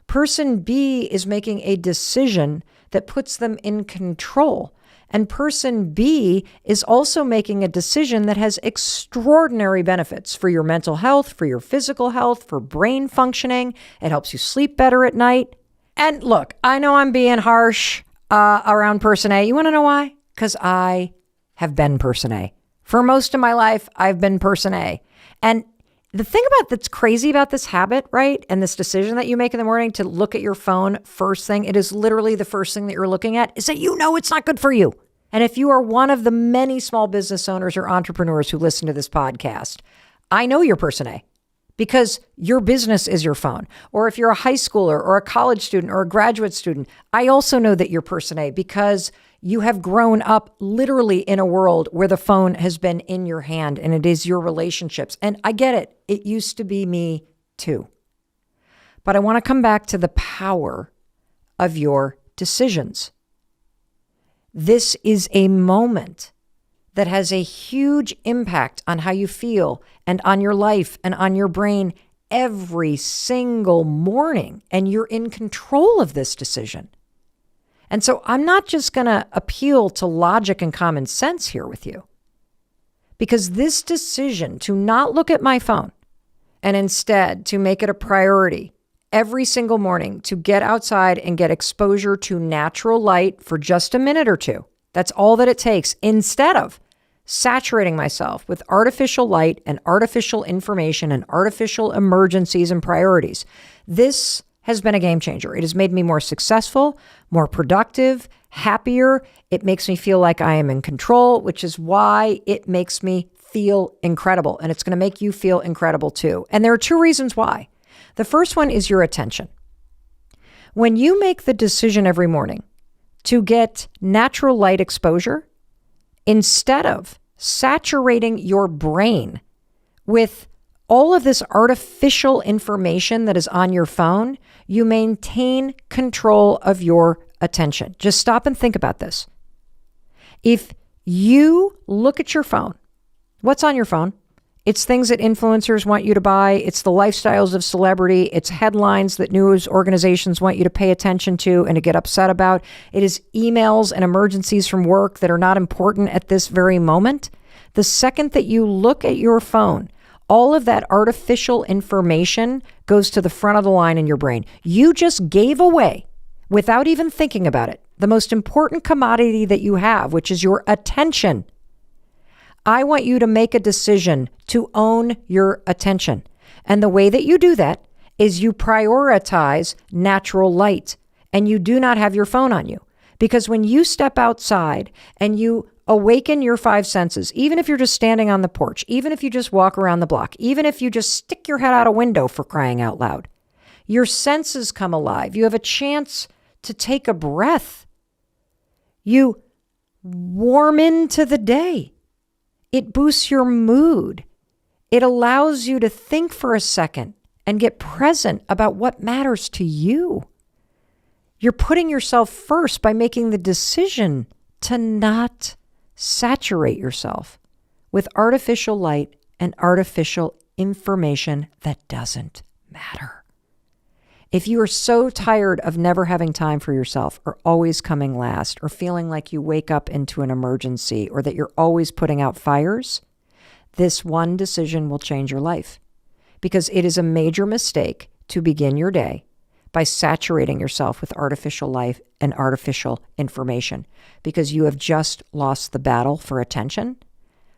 Person B is making a decision that puts them in control. And person B is also making a decision that has extraordinary benefits for your mental health, for your physical health, for brain functioning. It helps you sleep better at night. And look, I know I'm being harsh around person A. You want to know why? Because I have been person A. For most of my life, I've been person A. And the thing that's crazy about this habit, right, and this decision that you make in the morning to look at your phone first thing, it is literally the first thing that you're looking at, is that you know it's not good for you. And if you are one of the many small business owners or entrepreneurs who listen to this podcast, I know you're person A because your business is your phone. Or if you're a high schooler or a college student or a graduate student, I also know that you're person A because you have grown up literally in a world where the phone has been in your hand and it is your relationships. And I get it. It used to be me too. But I want to come back to the power of your decisions. This is a moment that has a huge impact on how you feel and on your life and on your brain every single morning. And you're in control of this decision. And so I'm not just going to appeal to logic and common sense here with you, because this decision to not look at my phone and instead to make it a priority every single morning to get outside and get exposure to natural light for just a minute or two. That's all that it takes, instead of saturating myself with artificial light and artificial information and artificial emergencies and priorities. This has been a game changer. It has made me more successful, more productive, happier. It makes me feel like I am in control, which is why it makes me feel incredible. And it's going to make you feel incredible too. And there are two reasons why. The first one is your attention. When you make the decision every morning to get natural light exposure, instead of saturating your brain with all of this artificial information that is on your phone, you maintain control of your attention. Just stop and think about this. If you look at your phone, what's on your phone? It's things that influencers want you to buy. It's the lifestyles of celebrity. It's headlines that news organizations want you to pay attention to and to get upset about. It is emails and emergencies from work that are not important at this very moment. The second that you look at your phone, all of that artificial information goes to the front of the line in your brain. You just gave away, without even thinking about it, the most important commodity that you have, which is your attention. I want you to make a decision to own your attention. And the way that you do that is you prioritize natural light and you do not have your phone on you. Because when you step outside and you awaken your five senses, even if you're just standing on the porch, even if you just walk around the block, even if you just stick your head out a window, for crying out loud, your senses come alive. You have a chance to take a breath. You warm into the day. It boosts your mood. It allows you to think for a second and get present about what matters to you. You're putting yourself first by making the decision to not saturate yourself with artificial light and artificial information that doesn't matter. If you are so tired of never having time for yourself or always coming last or feeling like you wake up into an emergency or that you're always putting out fires, this one decision will change your life, because it is a major mistake to begin your day by saturating yourself with artificial life and artificial information, because you have just lost the battle for attention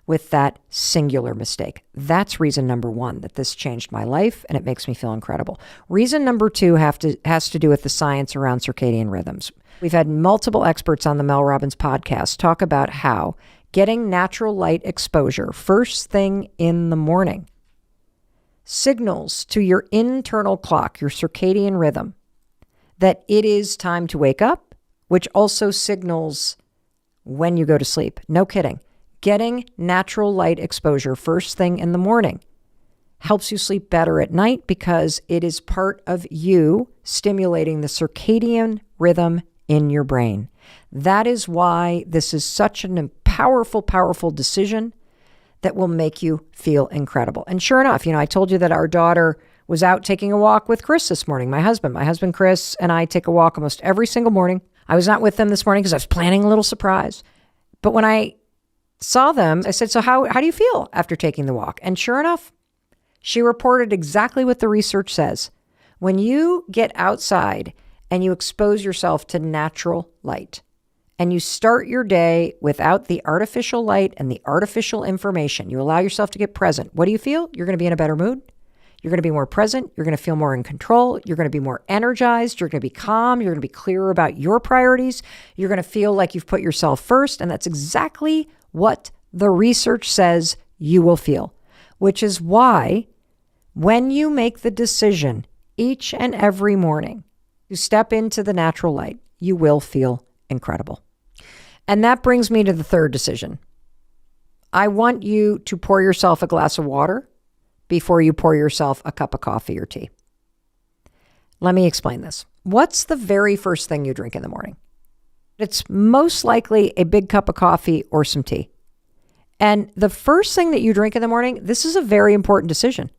with that singular mistake. That's reason number one, that this changed my life and it makes me feel incredible. Reason number two has to do with the science around circadian rhythms. We've had multiple experts on the Mel Robbins podcast talk about how getting natural light exposure first thing in the morning signals to your internal clock, your circadian rhythm, that it is time to wake up, which also signals when you go to sleep. No kidding. Getting natural light exposure first thing in the morning helps you sleep better at night because it is part of you stimulating the circadian rhythm in your brain. That is why this is such a powerful, powerful decision that will make you feel incredible. And sure enough, I told you that our daughter was out taking a walk with Chris this morning. My husband Chris, and I take a walk almost every single morning. I was not with them this morning because I was planning a little surprise. But when I saw them, I said, so how do you feel after taking the walk? And sure enough, she reported exactly what the research says. When you get outside and you expose yourself to natural light and you start your day without the artificial light and the artificial information, you allow yourself to get present. What do you feel? You're going to be in a better mood. You're going to be more present. You're going to feel more in control. You're going to be more energized. You're going to be calm. You're going to be clearer about your priorities. You're going to feel like you've put yourself first. And that's exactly what the research says you will feel, which is why when you make the decision each and every morning to step into the natural light, you will feel incredible. And that brings me to the third decision. I want you to pour yourself a glass of water before you pour yourself a cup of coffee or tea. Let me explain this. What's the very first thing you drink in the morning? It's most likely a big cup of coffee or some tea. And the first thing that you drink in the morning, this is a very important decision.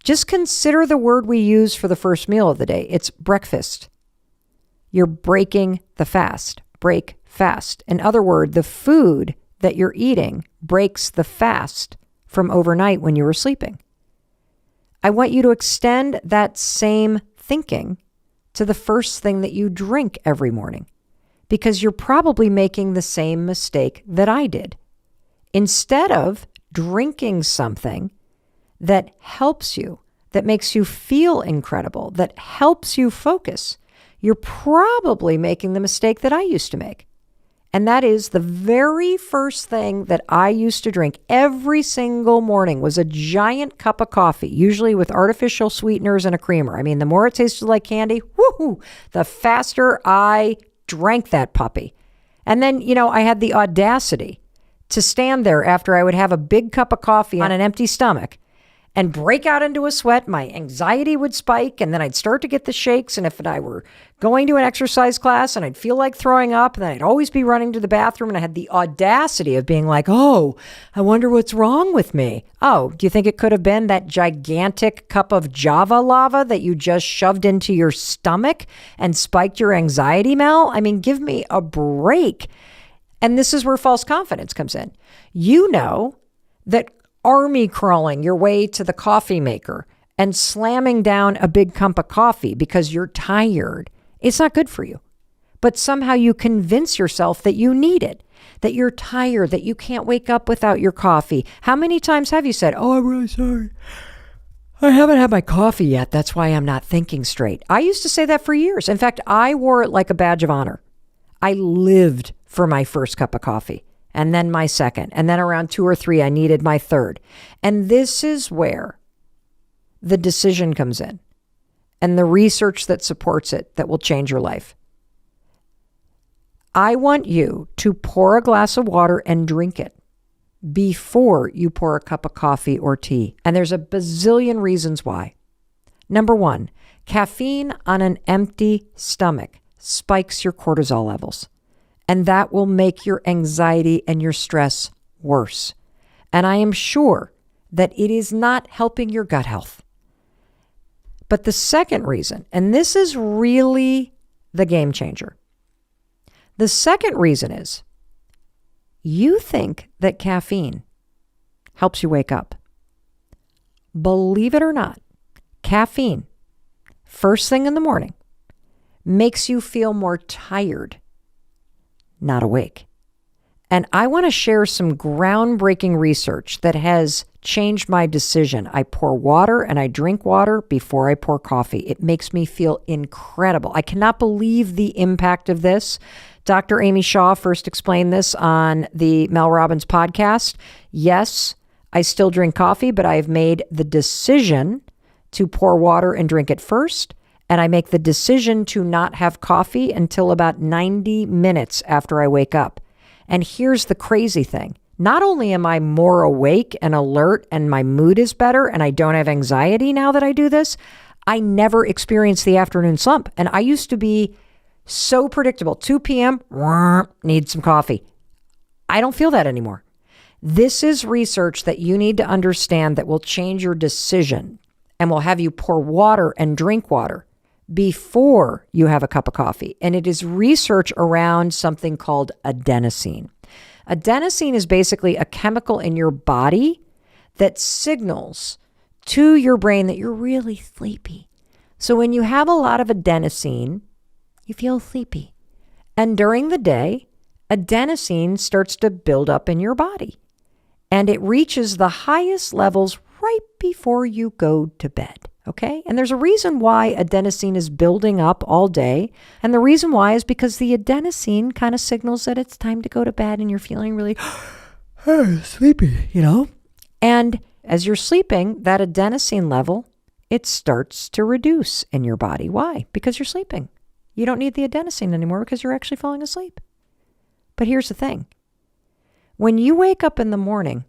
Just consider the word we use for the first meal of the day. It's breakfast. You're breaking the fast. Break fast. In other words, the food that you're eating breaks the fast from overnight when you were sleeping. I want you to extend that same thinking to the first thing that you drink every morning, because you're probably making the same mistake that I did. Instead of drinking something that helps you, that makes you feel incredible, that helps you focus, you're probably making the mistake that I used to make. And that is the very first thing that I used to drink every single morning was a giant cup of coffee, usually with artificial sweeteners and a creamer. I mean, the more it tasted like candy, woohoo, the faster I drank that puppy. And then, I had the audacity to stand there after I would have a big cup of coffee on an empty stomach and break out into a sweat. My anxiety would spike, and then I'd start to get the shakes. And if I were going to an exercise class and I'd feel like throwing up, and then I'd always be running to the bathroom, and I had the audacity of being like, oh, I wonder what's wrong with me. Oh, do you think it could have been that gigantic cup of Java lava that you just shoved into your stomach and spiked your anxiety, Mel? I mean, give me a break. And this is where false confidence comes in. You know that army crawling your way to the coffee maker and slamming down a big cup of coffee because you're tired, it's not good for you. But somehow you convince yourself that you need it, that you're tired, that you can't wake up without your coffee. How many times have you said, oh, I'm really sorry, I haven't had my coffee yet, that's why I'm not thinking straight? I used to say that for years. In fact, I wore it like a badge of honor. I lived for my first cup of coffee, and then my second, and then around 2 or 3, I needed my third. And this is where the decision comes in and the research that supports it that will change your life. I want you to pour a glass of water and drink it before you pour a cup of coffee or tea. And there's a bazillion reasons why. Number one, caffeine on an empty stomach spikes your cortisol levels. And that will make your anxiety and your stress worse. And I am sure that it is not helping your gut health. But the second reason, and this is really the game changer. The second reason is you think that caffeine helps you wake up. Believe it or not, caffeine, first thing in the morning, makes you feel more tired, not awake. And I want to share some groundbreaking research that has changed my decision. I pour water and I drink water before I pour coffee. It makes me feel incredible. I cannot believe the impact of this. Dr. Amy Shaw first explained this on the Mel Robbins podcast. Yes, I still drink coffee, but I have made the decision to pour water and drink it first. And I make the decision to not have coffee until about 90 minutes after I wake up. And here's the crazy thing. Not only am I more awake and alert and my mood is better and I don't have anxiety now that I do this, I never experience the afternoon slump. And I used to be so predictable. 2 p.m., need some coffee. I don't feel that anymore. This is research that you need to understand that will change your decision and will have you pour water and drink water before you have a cup of coffee. And it is research around something called adenosine. Adenosine is basically a chemical in your body that signals to your brain that you're really sleepy. So when you have a lot of adenosine, you feel sleepy. And during the day, adenosine starts to build up in your body. And it reaches the highest levels right before you go to bed. Okay? And there's a reason why adenosine is building up all day. And the reason why is because the adenosine kind of signals that it's time to go to bed and you're feeling really sleepy, And as you're sleeping, that adenosine level, it starts to reduce in your body. Why? Because you're sleeping. You don't need the adenosine anymore because you're actually falling asleep. But here's the thing. When you wake up in the morning,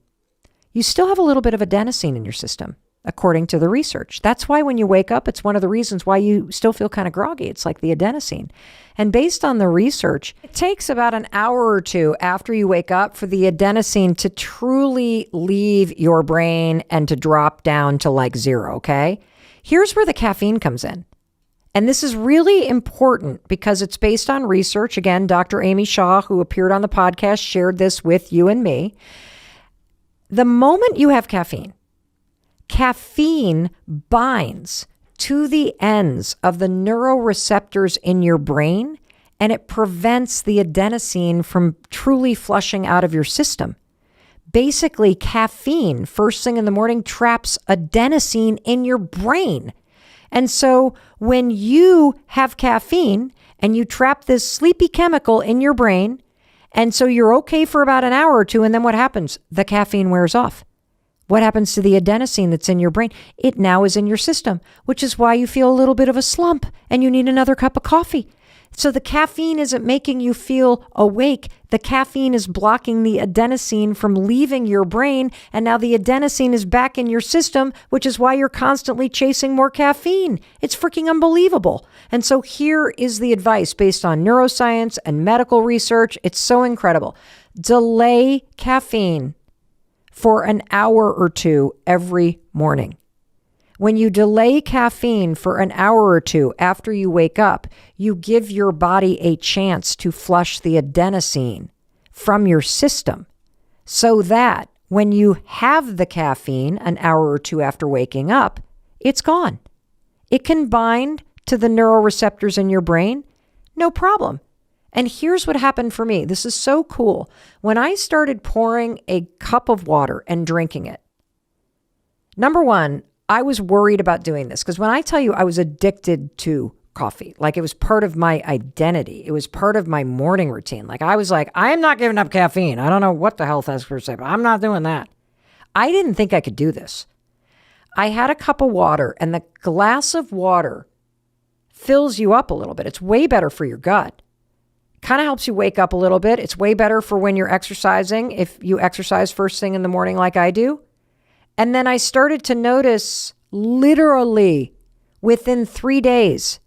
you still have a little bit of adenosine in your system, according to the research. That's why when you wake up, it's one of the reasons why you still feel kind of groggy. It's like the adenosine. And based on the research, it takes about an hour or two after you wake up for the adenosine to truly leave your brain and to drop down to like zero, okay? Here's where the caffeine comes in. And this is really important because it's based on research. Again, Dr. Amy Shaw, who appeared on the podcast, shared this with you and me. The moment you have caffeine binds to the ends of the neuroreceptors in your brain, and it prevents the adenosine from truly flushing out of your system. Basically, caffeine, first thing in the morning, traps adenosine in your brain. And so when you have caffeine and you trap this sleepy chemical in your brain, and so you're okay for about an hour or two, and then what happens? The caffeine wears off. What happens to the adenosine that's in your brain? It now is in your system, which is why you feel a little bit of a slump and you need another cup of coffee. So the caffeine isn't making you feel awake. The caffeine is blocking the adenosine from leaving your brain. And now the adenosine is back in your system, which is why you're constantly chasing more caffeine. It's freaking unbelievable. And so here is the advice based on neuroscience and medical research. It's so incredible. Delay caffeine for an hour or two every morning. When you delay caffeine for an hour or two after you wake up, you give your body a chance to flush the adenosine from your system so that when you have the caffeine an hour or two after waking up, it's gone. It can bind to the neuroreceptors in your brain, no problem. And here's what happened for me. This is so cool. When I started pouring a cup of water and drinking it, number one, I was worried about doing this because when I tell you I was addicted to coffee, like it was part of my identity. It was part of my morning routine. Like I was like, I am not giving up caffeine. I don't know what the health experts say, but I'm not doing that. I didn't think I could do this. I had a cup of water and the glass of water fills you up a little bit. It's way better for your gut. Kind of helps you wake up a little bit. It's way better for when you're exercising, if you exercise first thing in the morning like I do. And then I started to notice literally within 3 days,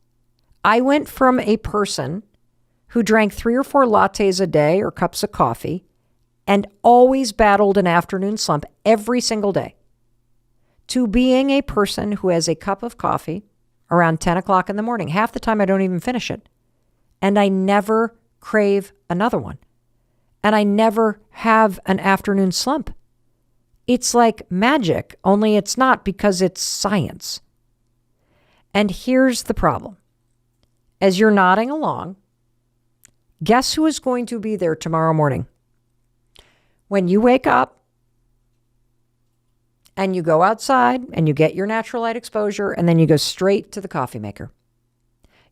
I went from a person who drank 3 or 4 lattes a day or cups of coffee and always battled an afternoon slump every single day to being a person who has a cup of coffee around 10 o'clock in the morning. Half the time I don't even finish it. And I never crave another one. And I never have an afternoon slump. It's like magic, only it's not because it's science. And here's the problem. As you're nodding along, guess who is going to be there tomorrow morning? When you wake up and you go outside and you get your natural light exposure and then you go straight to the coffee maker,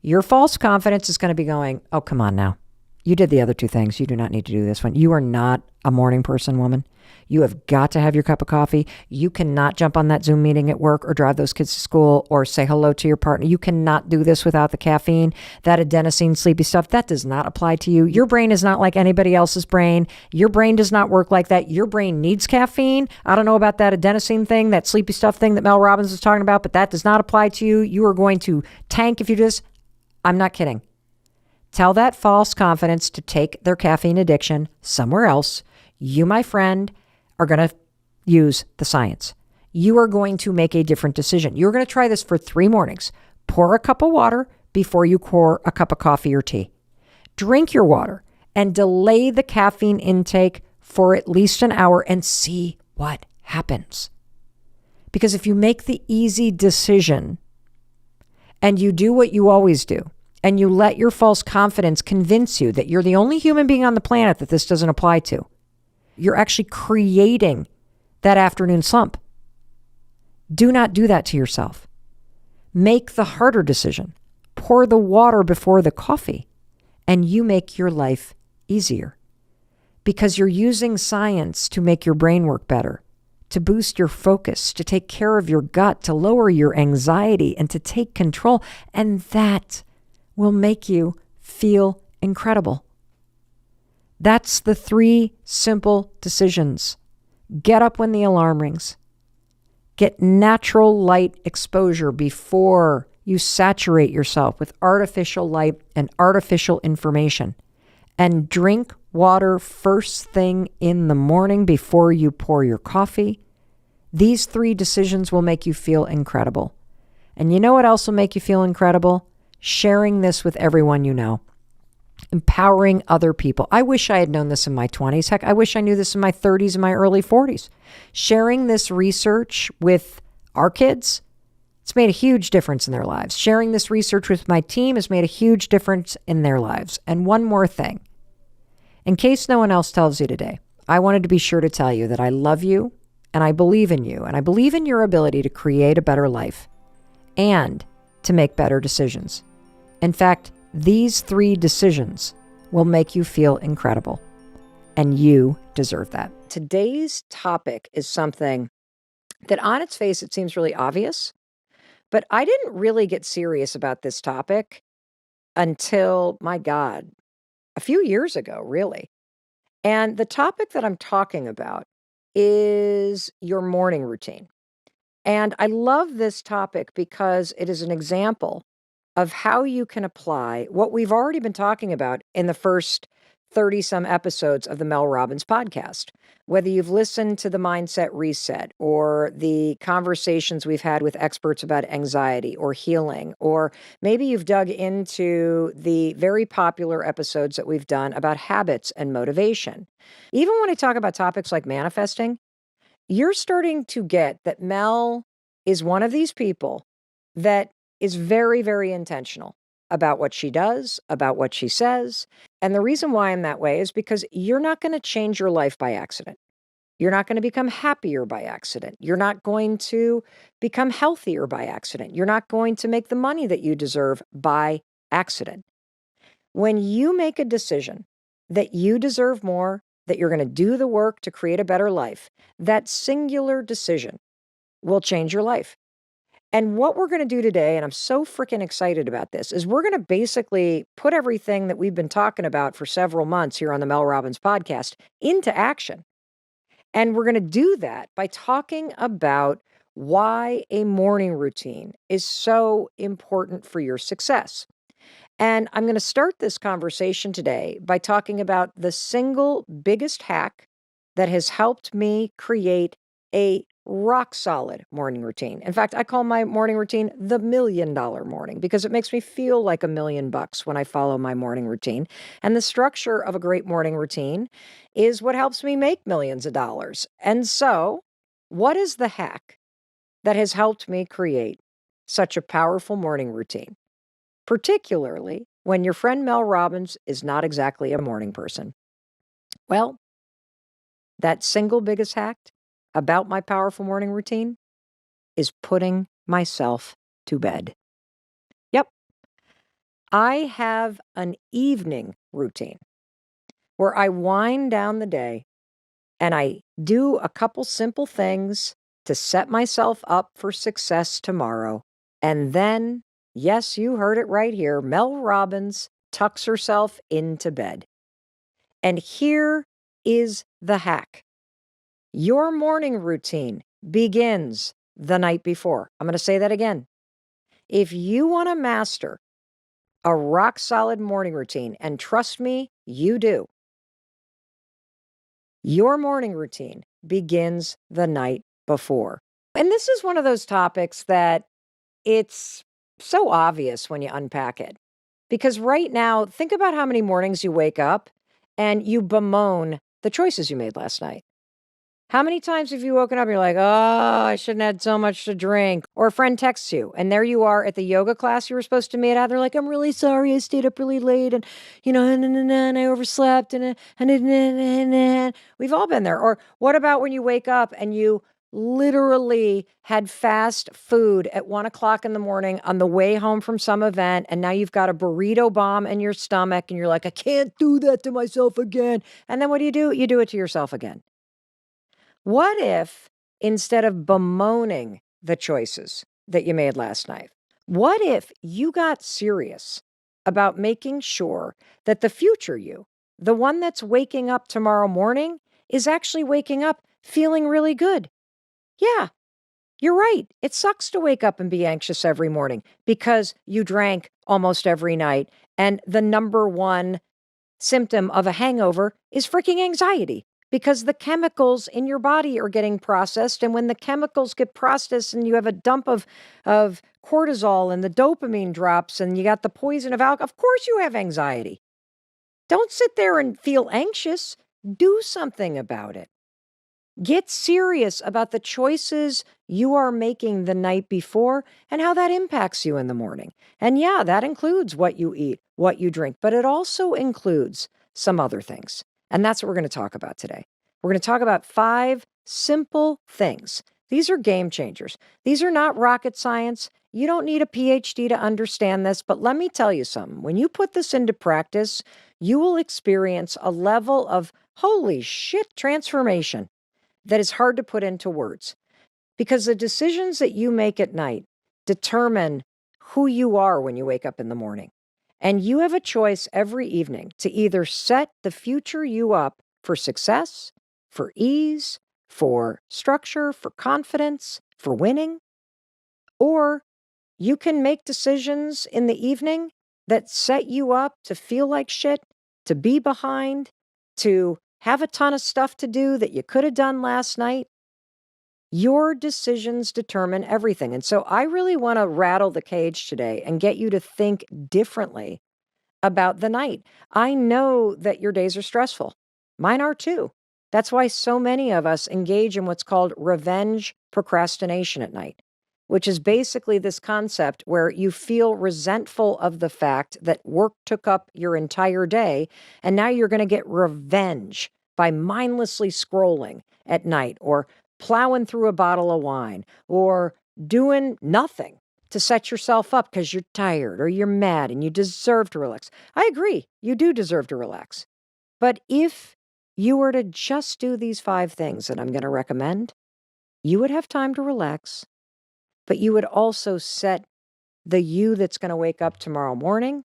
your false confidence is going to be going, oh, come on now. You did the other two things. You do not need to do this one. You are not a morning person, woman. You have got to have your cup of coffee. You cannot jump on that Zoom meeting at work or drive those kids to school or say hello to your partner. You cannot do this without the caffeine, that adenosine, sleepy stuff. That does not apply to you. Your brain is not like anybody else's brain. Your brain does not work like that. Your brain needs caffeine. I don't know about that adenosine thing, that sleepy stuff thing that Mel Robbins was talking about, but that does not apply to you. You are going to tank if you do this. I'm not kidding. Tell that false confidence to take their caffeine addiction somewhere else. You, my friend, are going to use the science. You are going to make a different decision. You're going to try this for 3 mornings. Pour a cup of water before you pour a cup of coffee or tea. Drink your water and delay the caffeine intake for at least an hour and see what happens. Because if you make the easy decision and you do what you always do, and you let your false confidence convince you that you're the only human being on the planet that this doesn't apply to, you're actually creating that afternoon slump. Do not do that to yourself. Make the harder decision. Pour the water before the coffee, and you make your life easier. Because you're using science to make your brain work better, to boost your focus, to take care of your gut, to lower your anxiety, and to take control. And that will make you feel incredible. That's the 3 simple decisions. Get up when the alarm rings. Get natural light exposure before you saturate yourself with artificial light and artificial information. And drink water first thing in the morning before you pour your coffee. These 3 decisions will make you feel incredible. And you know what else will make you feel incredible? Sharing this with everyone you know. Empowering other people. I wish I had known this in my 20s. Heck, I wish I knew this in my 30s and my early 40s. Sharing this research with our kids, it's made a huge difference in their lives. Sharing this research with my team has made a huge difference in their lives. And one more thing. In case no one else tells you today, I wanted to be sure to tell you that I love you and I believe in you and I believe in your ability to create a better life and to make better decisions. In fact, these 3 decisions will make you feel incredible, and you deserve that. Today's topic is something that on its face, it seems really obvious, but I didn't really get serious about this topic until, my God, a few years ago, really. And the topic that I'm talking about is your morning routine. And I love this topic because it is an example of how you can apply what we've already been talking about in the first 30 some episodes of the Mel Robbins podcast. Whether you've listened to the Mindset Reset or the conversations we've had with experts about anxiety or healing, or maybe you've dug into the very popular episodes that we've done about habits and motivation. Even when I talk about topics like manifesting, you're starting to get that Mel is one of these people that is very, very intentional about what she does, about what she says. And the reason why I'm that way is because you're not going to change your life by accident. You're not going to become happier by accident. You're not going to become healthier by accident. You're not going to make the money that you deserve by accident. When you make a decision that you deserve more, that you're going to do the work to create a better life, that singular decision will change your life. And what we're going to do today, and I'm so freaking excited about this, is we're going to basically put everything that we've been talking about for several months here on the Mel Robbins podcast into action. And we're going to do that by talking about why a morning routine is so important for your success. And I'm going to start this conversation today by talking about the single biggest hack that has helped me create a rock solid morning routine. In fact, I call my morning routine the $1 million morning because it makes me feel like $1 million when I follow my morning routine. And the structure of a great morning routine is what helps me make millions of dollars. And so, what is the hack that has helped me create such a powerful morning routine? Particularly when your friend Mel Robbins is not exactly a morning person. Well, that single biggest hack about my powerful morning routine is putting myself to bed. Yep. I have an evening routine where I wind down the day and I do a couple simple things to set myself up for success tomorrow. And then, yes, you heard it right here, Mel Robbins tucks herself into bed. And here is the hack. Your morning routine begins the night before. I'm going to say that again. If you want to master a rock solid morning routine, and trust me, you do, your morning routine begins the night before. And this is one of those topics that it's so obvious when you unpack it. Because right now, think about how many mornings you wake up and you bemoan the choices you made last night. How many times have you woken up and you're like, oh, I shouldn't have had so much to drink? Or a friend texts you and there you are at the yoga class you were supposed to meet at. They're like, I'm really sorry. I stayed up really late and, and I overslept and we've all been there. Or what about when you wake up and you literally had fast food at 1:00 in the morning on the way home from some event, and now you've got a burrito bomb in your stomach and you're like, I can't do that to myself again. And then what do? You do it to yourself again. What if instead of bemoaning the choices that you made last night, what if you got serious about making sure that the future you, the one that's waking up tomorrow morning, is actually waking up feeling really good? Yeah, you're right. It sucks to wake up and be anxious every morning because you drank almost every night. And the number one symptom of a hangover is freaking anxiety because the chemicals in your body are getting processed. And when the chemicals get processed and you have a dump of cortisol and the dopamine drops and you got the poison of alcohol, of course you have anxiety. Don't sit there and feel anxious. Do something about it. Get serious about the choices you are making the night before and how that impacts you in the morning. And yeah, that includes what you eat, what you drink, but it also includes some other things. And that's what we're going to talk about today. We're going to talk about 5 simple things. These are game changers. These are not rocket science. You don't need a PhD to understand this, but let me tell you something. When you put this into practice, you will experience a level of holy shit transformation that is hard to put into words, because the decisions that you make at night determine who you are when you wake up in the morning. And you have a choice every evening to either set the future you up for success, for ease, for structure, for confidence, for winning, or you can make decisions in the evening that set you up to feel like shit, to be behind, to have a ton of stuff to do that you could have done last night. Your decisions determine everything. And so I really want to rattle the cage today and get you to think differently about the night. I know that your days are stressful. Mine are too. That's why so many of us engage in what's called revenge procrastination at night, which is basically this concept where you feel resentful of the fact that work took up your entire day, and now you're going to get revenge by mindlessly scrolling at night or plowing through a bottle of wine or doing nothing to set yourself up because you're tired or you're mad and you deserve to relax. I agree, you do deserve to relax. But if you were to just do these 5 things that I'm going to recommend, you would have time to relax, but you would also set the you that's going to wake up tomorrow morning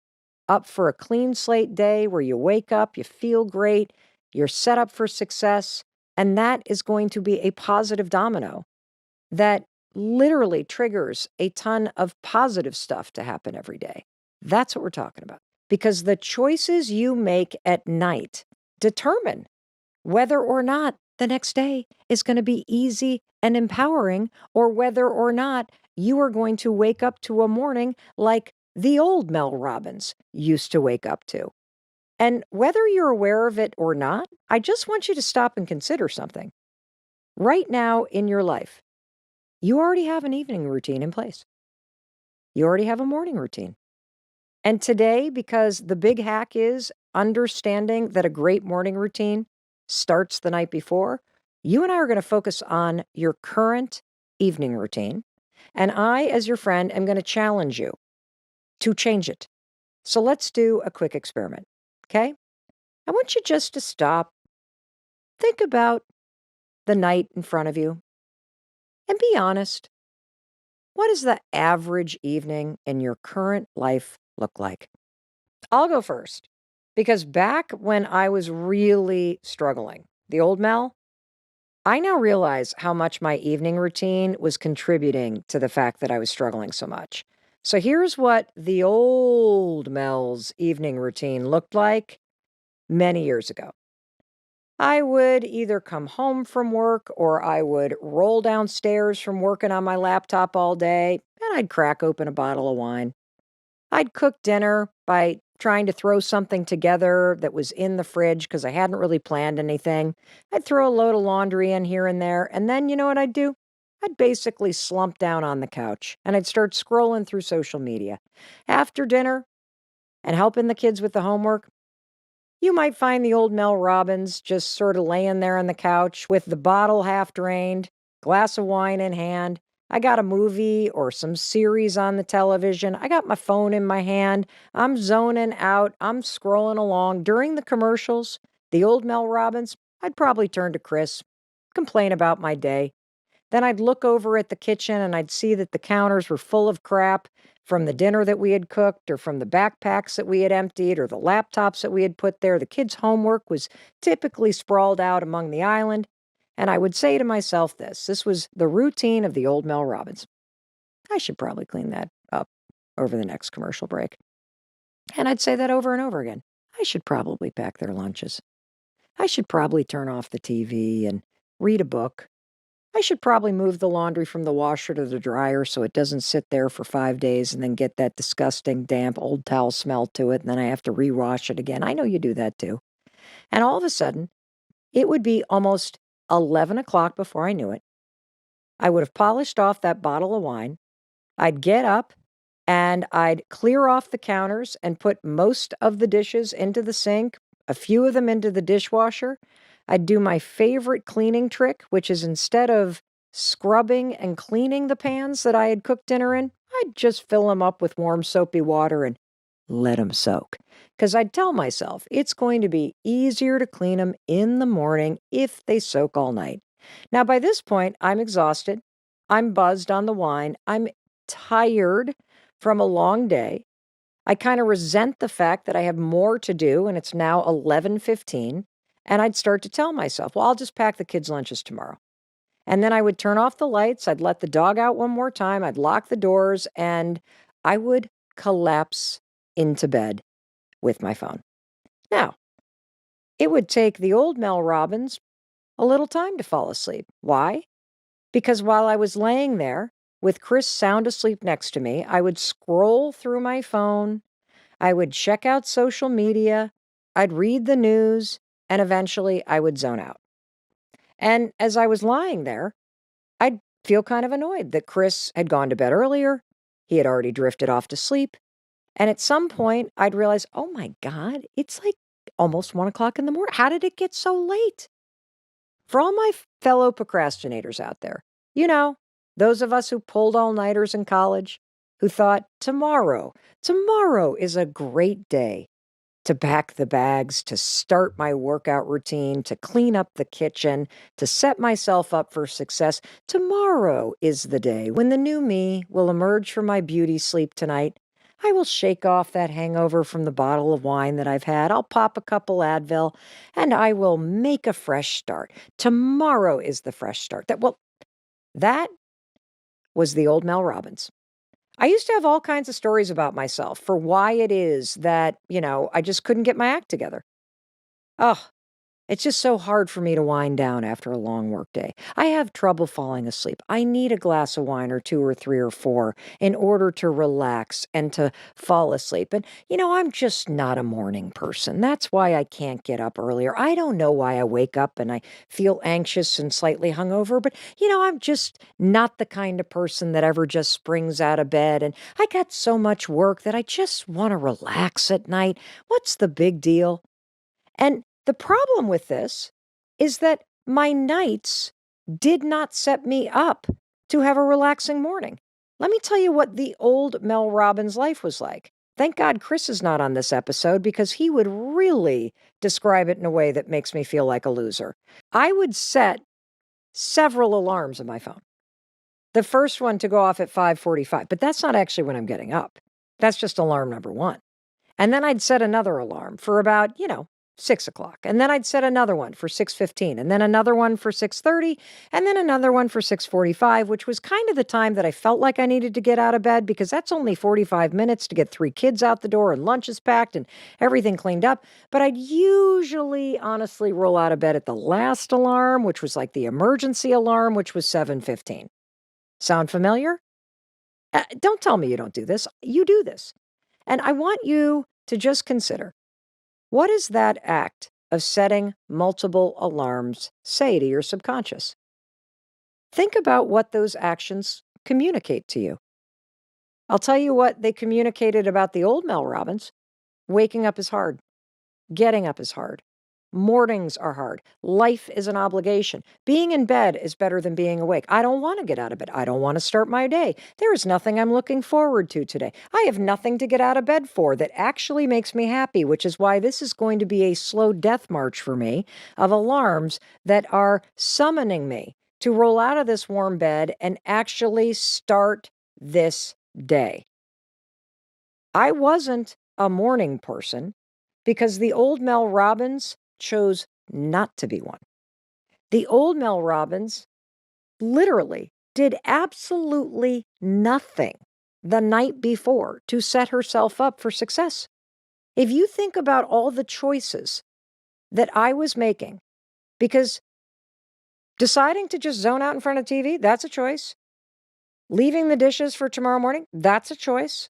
up for a clean slate day where you wake up, you feel great, you're set up for success, and that is going to be a positive domino that literally triggers a ton of positive stuff to happen every day. That's what we're talking about. Because the choices you make at night determine whether or not the next day is going to be easy and empowering, or whether or not you are going to wake up to a morning like the old Mel Robbins used to wake up to. And whether you're aware of it or not, I just want you to stop and consider something. Right now in your life, you already have an evening routine in place. You already have a morning routine. And today, because the big hack is understanding that a great morning routine starts the night before, you and I are going to focus on your current evening routine. And I, as your friend, am going to challenge you to change it. So let's do a quick experiment. Okay? I want you just to stop, think about the night in front of you, and be honest. What does the average evening in your current life look like? I'll go first because back when I was really struggling, the old Mel, I now realize how much my evening routine was contributing to the fact that I was struggling so much. So here's what the old Mel's evening routine looked like many years ago. I would either come home from work or I would roll downstairs from working on my laptop all day and I'd crack open a bottle of wine. I'd cook dinner by trying to throw something together that was in the fridge because I hadn't really planned anything. I'd throw a load of laundry in here and there. And then you know what I'd do? I'd basically slump down on the couch and I'd start scrolling through social media. After dinner and helping the kids with the homework, you might find the old Mel Robbins just sort of laying there on the couch with the bottle half drained, glass of wine in hand. I got a movie or some series on the television. I got my phone in my hand. I'm zoning out. I'm scrolling along. During the commercials, the old Mel Robbins, I'd probably turn to Chris, complain about my day. Then I'd look over at the kitchen and I'd see that the counters were full of crap from the dinner that we had cooked or from the backpacks that we had emptied or the laptops that we had put there. The kids' homework was typically sprawled out among the island. And I would say to myself this was the routine of the old Mel Robbins. I should probably clean that up over the next commercial break. And I'd say that over and over again. I should probably pack their lunches. I should probably turn off the TV and read a book. I should probably move the laundry from the washer to the dryer so it doesn't sit there for 5 days and then get that disgusting, damp, old towel smell to it, and then I have to rewash it again. I know you do that too. And all of a sudden, it would be almost 11 o'clock before I knew it. I would have polished off that bottle of wine. I'd get up and I'd clear off the counters and put most of the dishes into the sink, a few of them into the dishwasher. I'd do my favorite cleaning trick, which is instead of scrubbing and cleaning the pans that I had cooked dinner in, I'd just fill them up with warm soapy water and let them soak. Because I'd tell myself it's going to be easier to clean them in the morning if they soak all night. Now, by this point, I'm exhausted. I'm buzzed on the wine. I'm tired from a long day. I kind of resent the fact that I have more to do and it's now 11:15, and I'd start to tell myself, well, I'll just pack the kids' lunches tomorrow. And then I would turn off the lights, I'd let the dog out one more time, I'd lock the doors, and I would collapse into bed with my phone. Now, it would take the old Mel Robbins a little time to fall asleep. Why? Because while I was laying there with Chris sound asleep next to me, I would scroll through my phone, I would check out social media, I'd read the news, and eventually I would zone out. And as I was lying there, I'd feel kind of annoyed that Chris had gone to bed earlier. He had already drifted off to sleep. And at some point, I'd realize, oh my God, it's like almost 1 o'clock in the morning. How did it get so late? For all my fellow procrastinators out there, you know, those of us who pulled all-nighters in college, who thought tomorrow is a great day to pack the bags, to start my workout routine, to clean up the kitchen, to set myself up for success. Tomorrow is the day when the new me will emerge from my beauty sleep tonight. I will shake off that hangover from the bottle of wine that I've had. I'll pop a couple Advil and I will make a fresh start. Tomorrow is the fresh start. That was the old Mel Robbins. I used to have all kinds of stories about myself for why it is that, I just couldn't get my act together. Oh, it's just so hard for me to wind down after a long workday. I have trouble falling asleep. I need a glass of wine or two or three or four in order to relax and to fall asleep. And, I'm just not a morning person. That's why I can't get up earlier. I don't know why I wake up and I feel anxious and slightly hungover, but, I'm just not the kind of person that ever just springs out of bed. And I got so much work that I just want to relax at night. What's the big deal? And the problem with this is that my nights did not set me up to have a relaxing morning. Let me tell you what the old Mel Robbins life was like. Thank God Chris is not on this episode because he would really describe it in a way that makes me feel like a loser. I would set several alarms on my phone. The first one to go off at 5:45, but that's not actually when I'm getting up. That's just alarm number one. And then I'd set another alarm for about, 6 o'clock. And then I'd set another one for 6:15, and then another one for 6:30, and then another one for 6:45, which was kind of the time that I felt like I needed to get out of bed because that's only 45 minutes to get 3 kids out the door and lunch is packed and everything cleaned up. But I'd usually honestly roll out of bed at the last alarm, which was like the emergency alarm, which was 7:15. Sound familiar? Don't tell me you don't do this. You do this. And I want you to just consider, what does that act of setting multiple alarms say to your subconscious? Think about what those actions communicate to you. I'll tell you what they communicated about the old Mel Robbins. Waking up is hard. Getting up is hard. Mornings are hard. Life is an obligation. Being in bed is better than being awake. I don't want to get out of bed. I don't want to start my day. There is nothing I'm looking forward to today. I have nothing to get out of bed for that actually makes me happy, which is why this is going to be a slow death march for me of alarms that are summoning me to roll out of this warm bed and actually start this day. I wasn't a morning person because the old Mel Robbins chose not to be one. The old Mel Robbins literally did absolutely nothing the night before to set herself up for success. If you think about all the choices that I was making, because deciding to just zone out in front of TV, that's a choice. Leaving the dishes for tomorrow morning, that's a choice.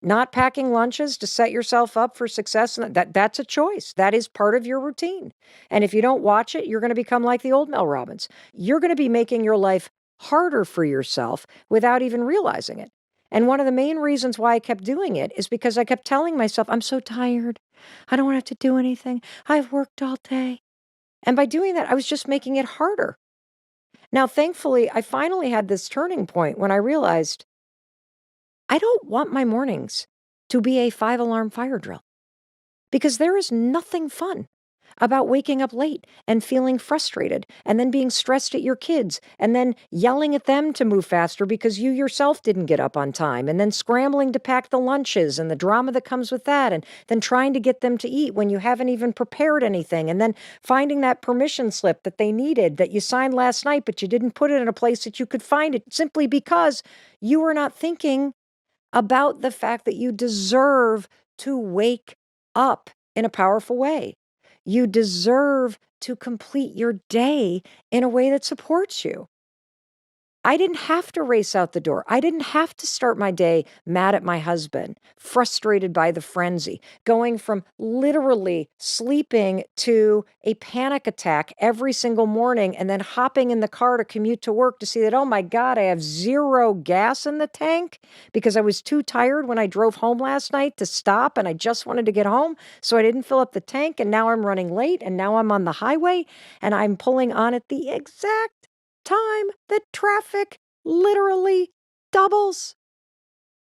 Not packing lunches to set yourself up for success, that's a choice. That is part of your routine. And if you don't watch it, you're going to become like the old Mel Robbins. You're going to be making your life harder for yourself without even realizing it. And one of the main reasons why I kept doing it is because I kept telling myself, I'm so tired. I don't want to have to do anything. I've worked all day. And by doing that, I was just making it harder. Now, thankfully, I finally had this turning point when I realized I don't want my mornings to be a 5-alarm fire drill because there is nothing fun about waking up late and feeling frustrated and then being stressed at your kids and then yelling at them to move faster because you yourself didn't get up on time and then scrambling to pack the lunches and the drama that comes with that and then trying to get them to eat when you haven't even prepared anything and then finding that permission slip that they needed that you signed last night but you didn't put it in a place that you could find it simply because you were not thinking about the fact that you deserve to wake up in a powerful way. You deserve to complete your day in a way that supports you. I didn't have to race out the door. I didn't have to start my day mad at my husband, frustrated by the frenzy, going from literally sleeping to a panic attack every single morning and then hopping in the car to commute to work to see that, oh my God, I have 0 gas in the tank because I was too tired when I drove home last night to stop and I just wanted to get home. So I didn't fill up the tank and now I'm running late and now I'm on the highway and I'm pulling on at the exact time that traffic literally doubles.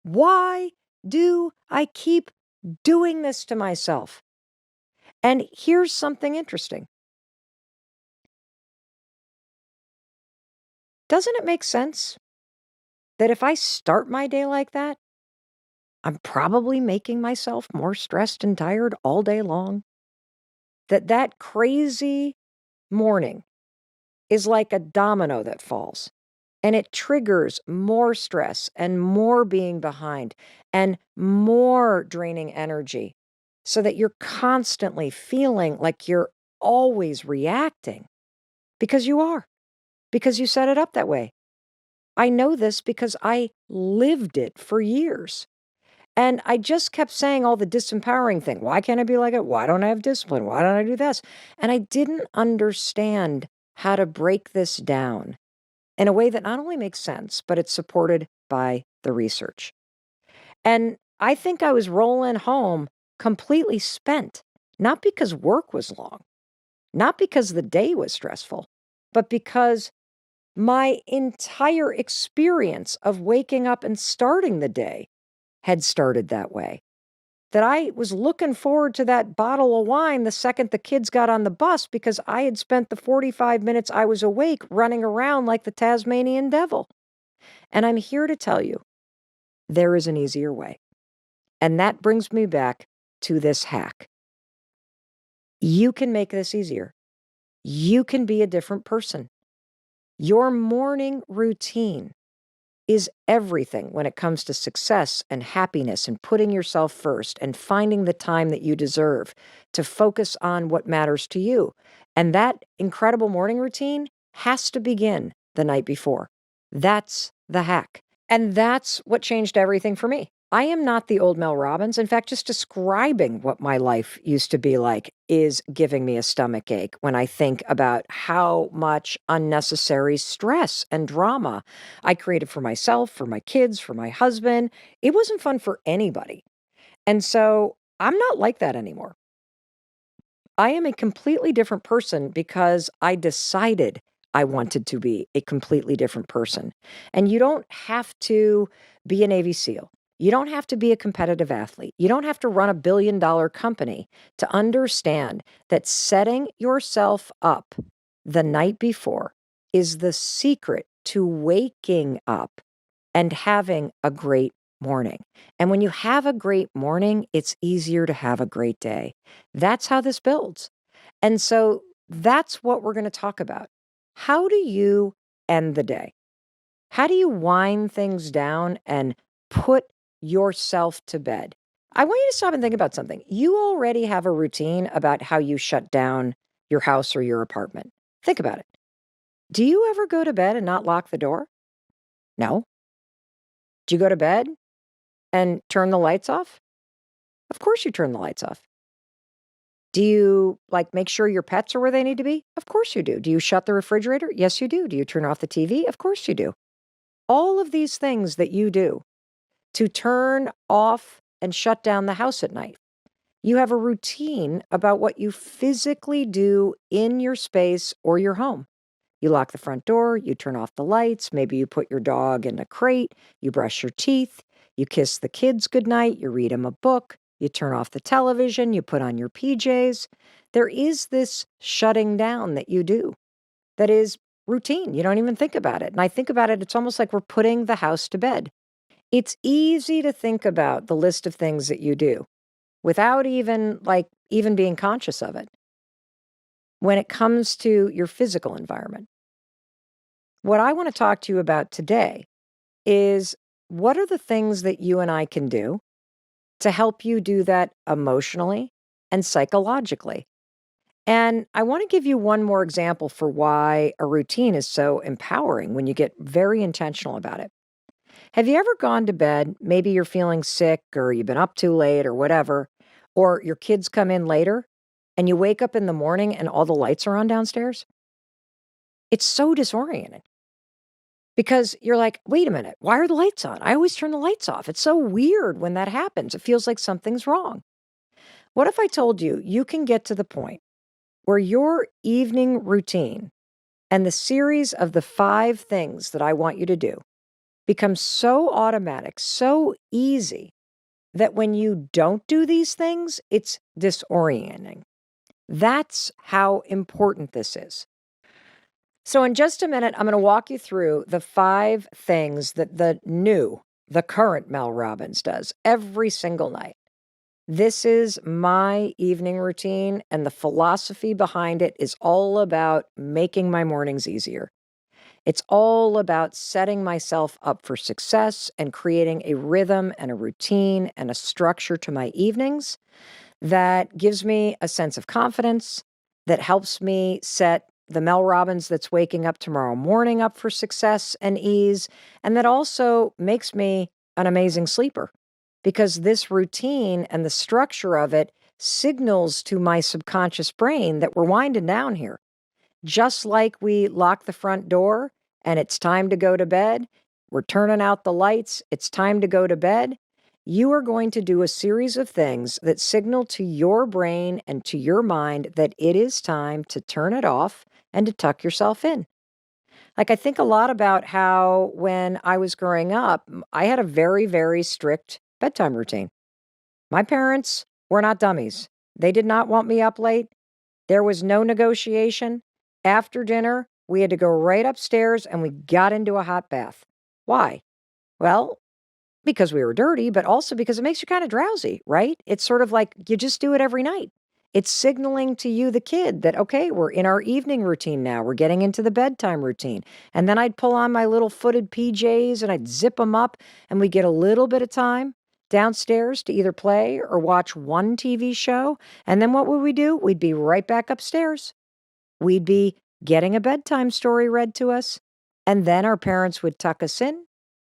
Why do I keep doing this to myself? And here's something interesting. Doesn't it make sense that if I start my day like that, I'm probably making myself more stressed and tired all day long? That crazy morning is like a domino that falls. And it triggers more stress and more being behind and more draining energy so that you're constantly feeling like you're always reacting because you are, because you set it up that way. I know this because I lived it for years. And I just kept saying all the disempowering thing. Why can't I be like it? Why don't I have discipline? Why don't I do this? And I didn't understand how to break this down in a way that not only makes sense, but it's supported by the research. And I think I was rolling home completely spent, not because work was long, not because the day was stressful, but because my entire experience of waking up and starting the day had started that way. That I was looking forward to that bottle of wine the second the kids got on the bus because I had spent the 45 minutes I was awake running around like the Tasmanian devil. And I'm here to tell you, there is an easier way. And that brings me back to this hack. You can make this easier. You can be a different person. Your morning routine is everything when it comes to success and happiness and putting yourself first and finding the time that you deserve to focus on what matters to you. And that incredible morning routine has to begin the night before. That's the hack. And that's what changed everything for me. I am not the old Mel Robbins. In fact, just describing what my life used to be like is giving me a stomach ache when I think about how much unnecessary stress and drama I created for myself, for my kids, for my husband. It wasn't fun for anybody. And so I'm not like that anymore. I am a completely different person because I decided I wanted to be a completely different person. And you don't have to be a Navy SEAL. You don't have to be a competitive athlete. You don't have to run $1 billion company to understand that setting yourself up the night before is the secret to waking up and having a great morning. And when you have a great morning, it's easier to have a great day. That's how this builds. And so that's what we're going to talk about. How do you end the day? How do you wind things down and put yourself to bed? I want you to stop and think about something. You already have a routine about how you shut down your house or your apartment. Think about it. Do you ever go to bed and not lock the door? No. Do you go to bed and turn the lights off? Of course you turn the lights off. Do you make sure your pets are where they need to be? Of course you do. Do you shut the refrigerator? Yes, you do. Do you turn off the TV? Of course you do. All of these things that you do to turn off and shut down the house at night. You have a routine about what you physically do in your space or your home. You lock the front door, you turn off the lights, maybe you put your dog in a crate, you brush your teeth, you kiss the kids goodnight, you read them a book, you turn off the television, you put on your PJs. There is this shutting down that you do that is routine. You don't even think about it. And I think about it, it's almost like we're putting the house to bed. It's easy to think about the list of things that you do without even being conscious of it when it comes to your physical environment. What I want to talk to you about today is what are the things that you and I can do to help you do that emotionally and psychologically. And I want to give you one more example for why a routine is so empowering when you get very intentional about it. Have you ever gone to bed, maybe you're feeling sick or you've been up too late or whatever, or your kids come in later and you wake up in the morning and all the lights are on downstairs? It's so disorienting because you're like, wait a minute, why are the lights on? I always turn the lights off. It's so weird when that happens. It feels like something's wrong. What if I told you you can get to the point where your evening routine and the series of the 5 things that I want you to do becomes so automatic, so easy, that when you don't do these things, it's disorienting. That's how important this is. So in just a minute, I'm going to walk you through the 5 things that the current Mel Robbins does every single night. This is my evening routine, and the philosophy behind it is all about making my mornings easier. It's all about setting myself up for success and creating a rhythm and a routine and a structure to my evenings that gives me a sense of confidence, that helps me set the Mel Robbins that's waking up tomorrow morning up for success and ease, and that also makes me an amazing sleeper because this routine and the structure of it signals to my subconscious brain that we're winding down here. Just like we lock the front door and it's time to go to bed, we're turning out the lights, it's time to go to bed. you are going to do a series of things that signal to your brain and to your mind that it is time to turn it off and to tuck yourself in. Like, I think a lot about how when I was growing up, I had a very, very strict bedtime routine. My parents were not dummies. They did not want me up late. There was no negotiation. After dinner, we had to go right upstairs and we got into a hot bath. Why? Well, because we were dirty, but also because it makes you kind of drowsy, right? It's sort of like you just do it every night. It's signaling to you, the kid, that, okay, we're in our evening routine now. We're getting into the bedtime routine. And then I'd pull on my little footed PJs and I'd zip them up, and we get a little bit of time downstairs to either play or watch one TV show. And then what would we do? We'd be right back upstairs. We'd be getting a bedtime story read to us. And then our parents would tuck us in,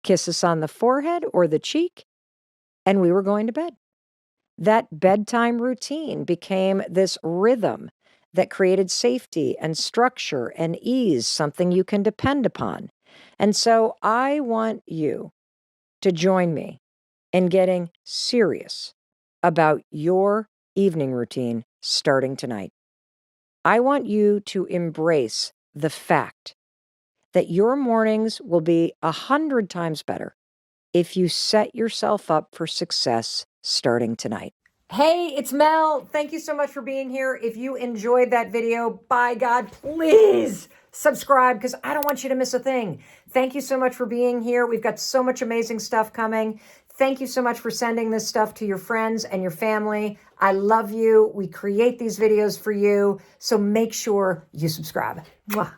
kiss us on the forehead or the cheek, and we were going to bed. That bedtime routine became this rhythm that created safety and structure and ease, something you can depend upon. And so I want you to join me in getting serious about your evening routine starting tonight. I want you to embrace the fact that your mornings will be 100 times better if you set yourself up for success starting tonight. Hey, it's Mel. Thank you so much for being here. If you enjoyed that video, by God, please subscribe, because I don't want you to miss a thing. Thank you so much for being here. We've got so much amazing stuff coming. Thank you so much for sending this stuff to your friends and your family. I love you. We create these videos for you, so make sure you subscribe. Mwah.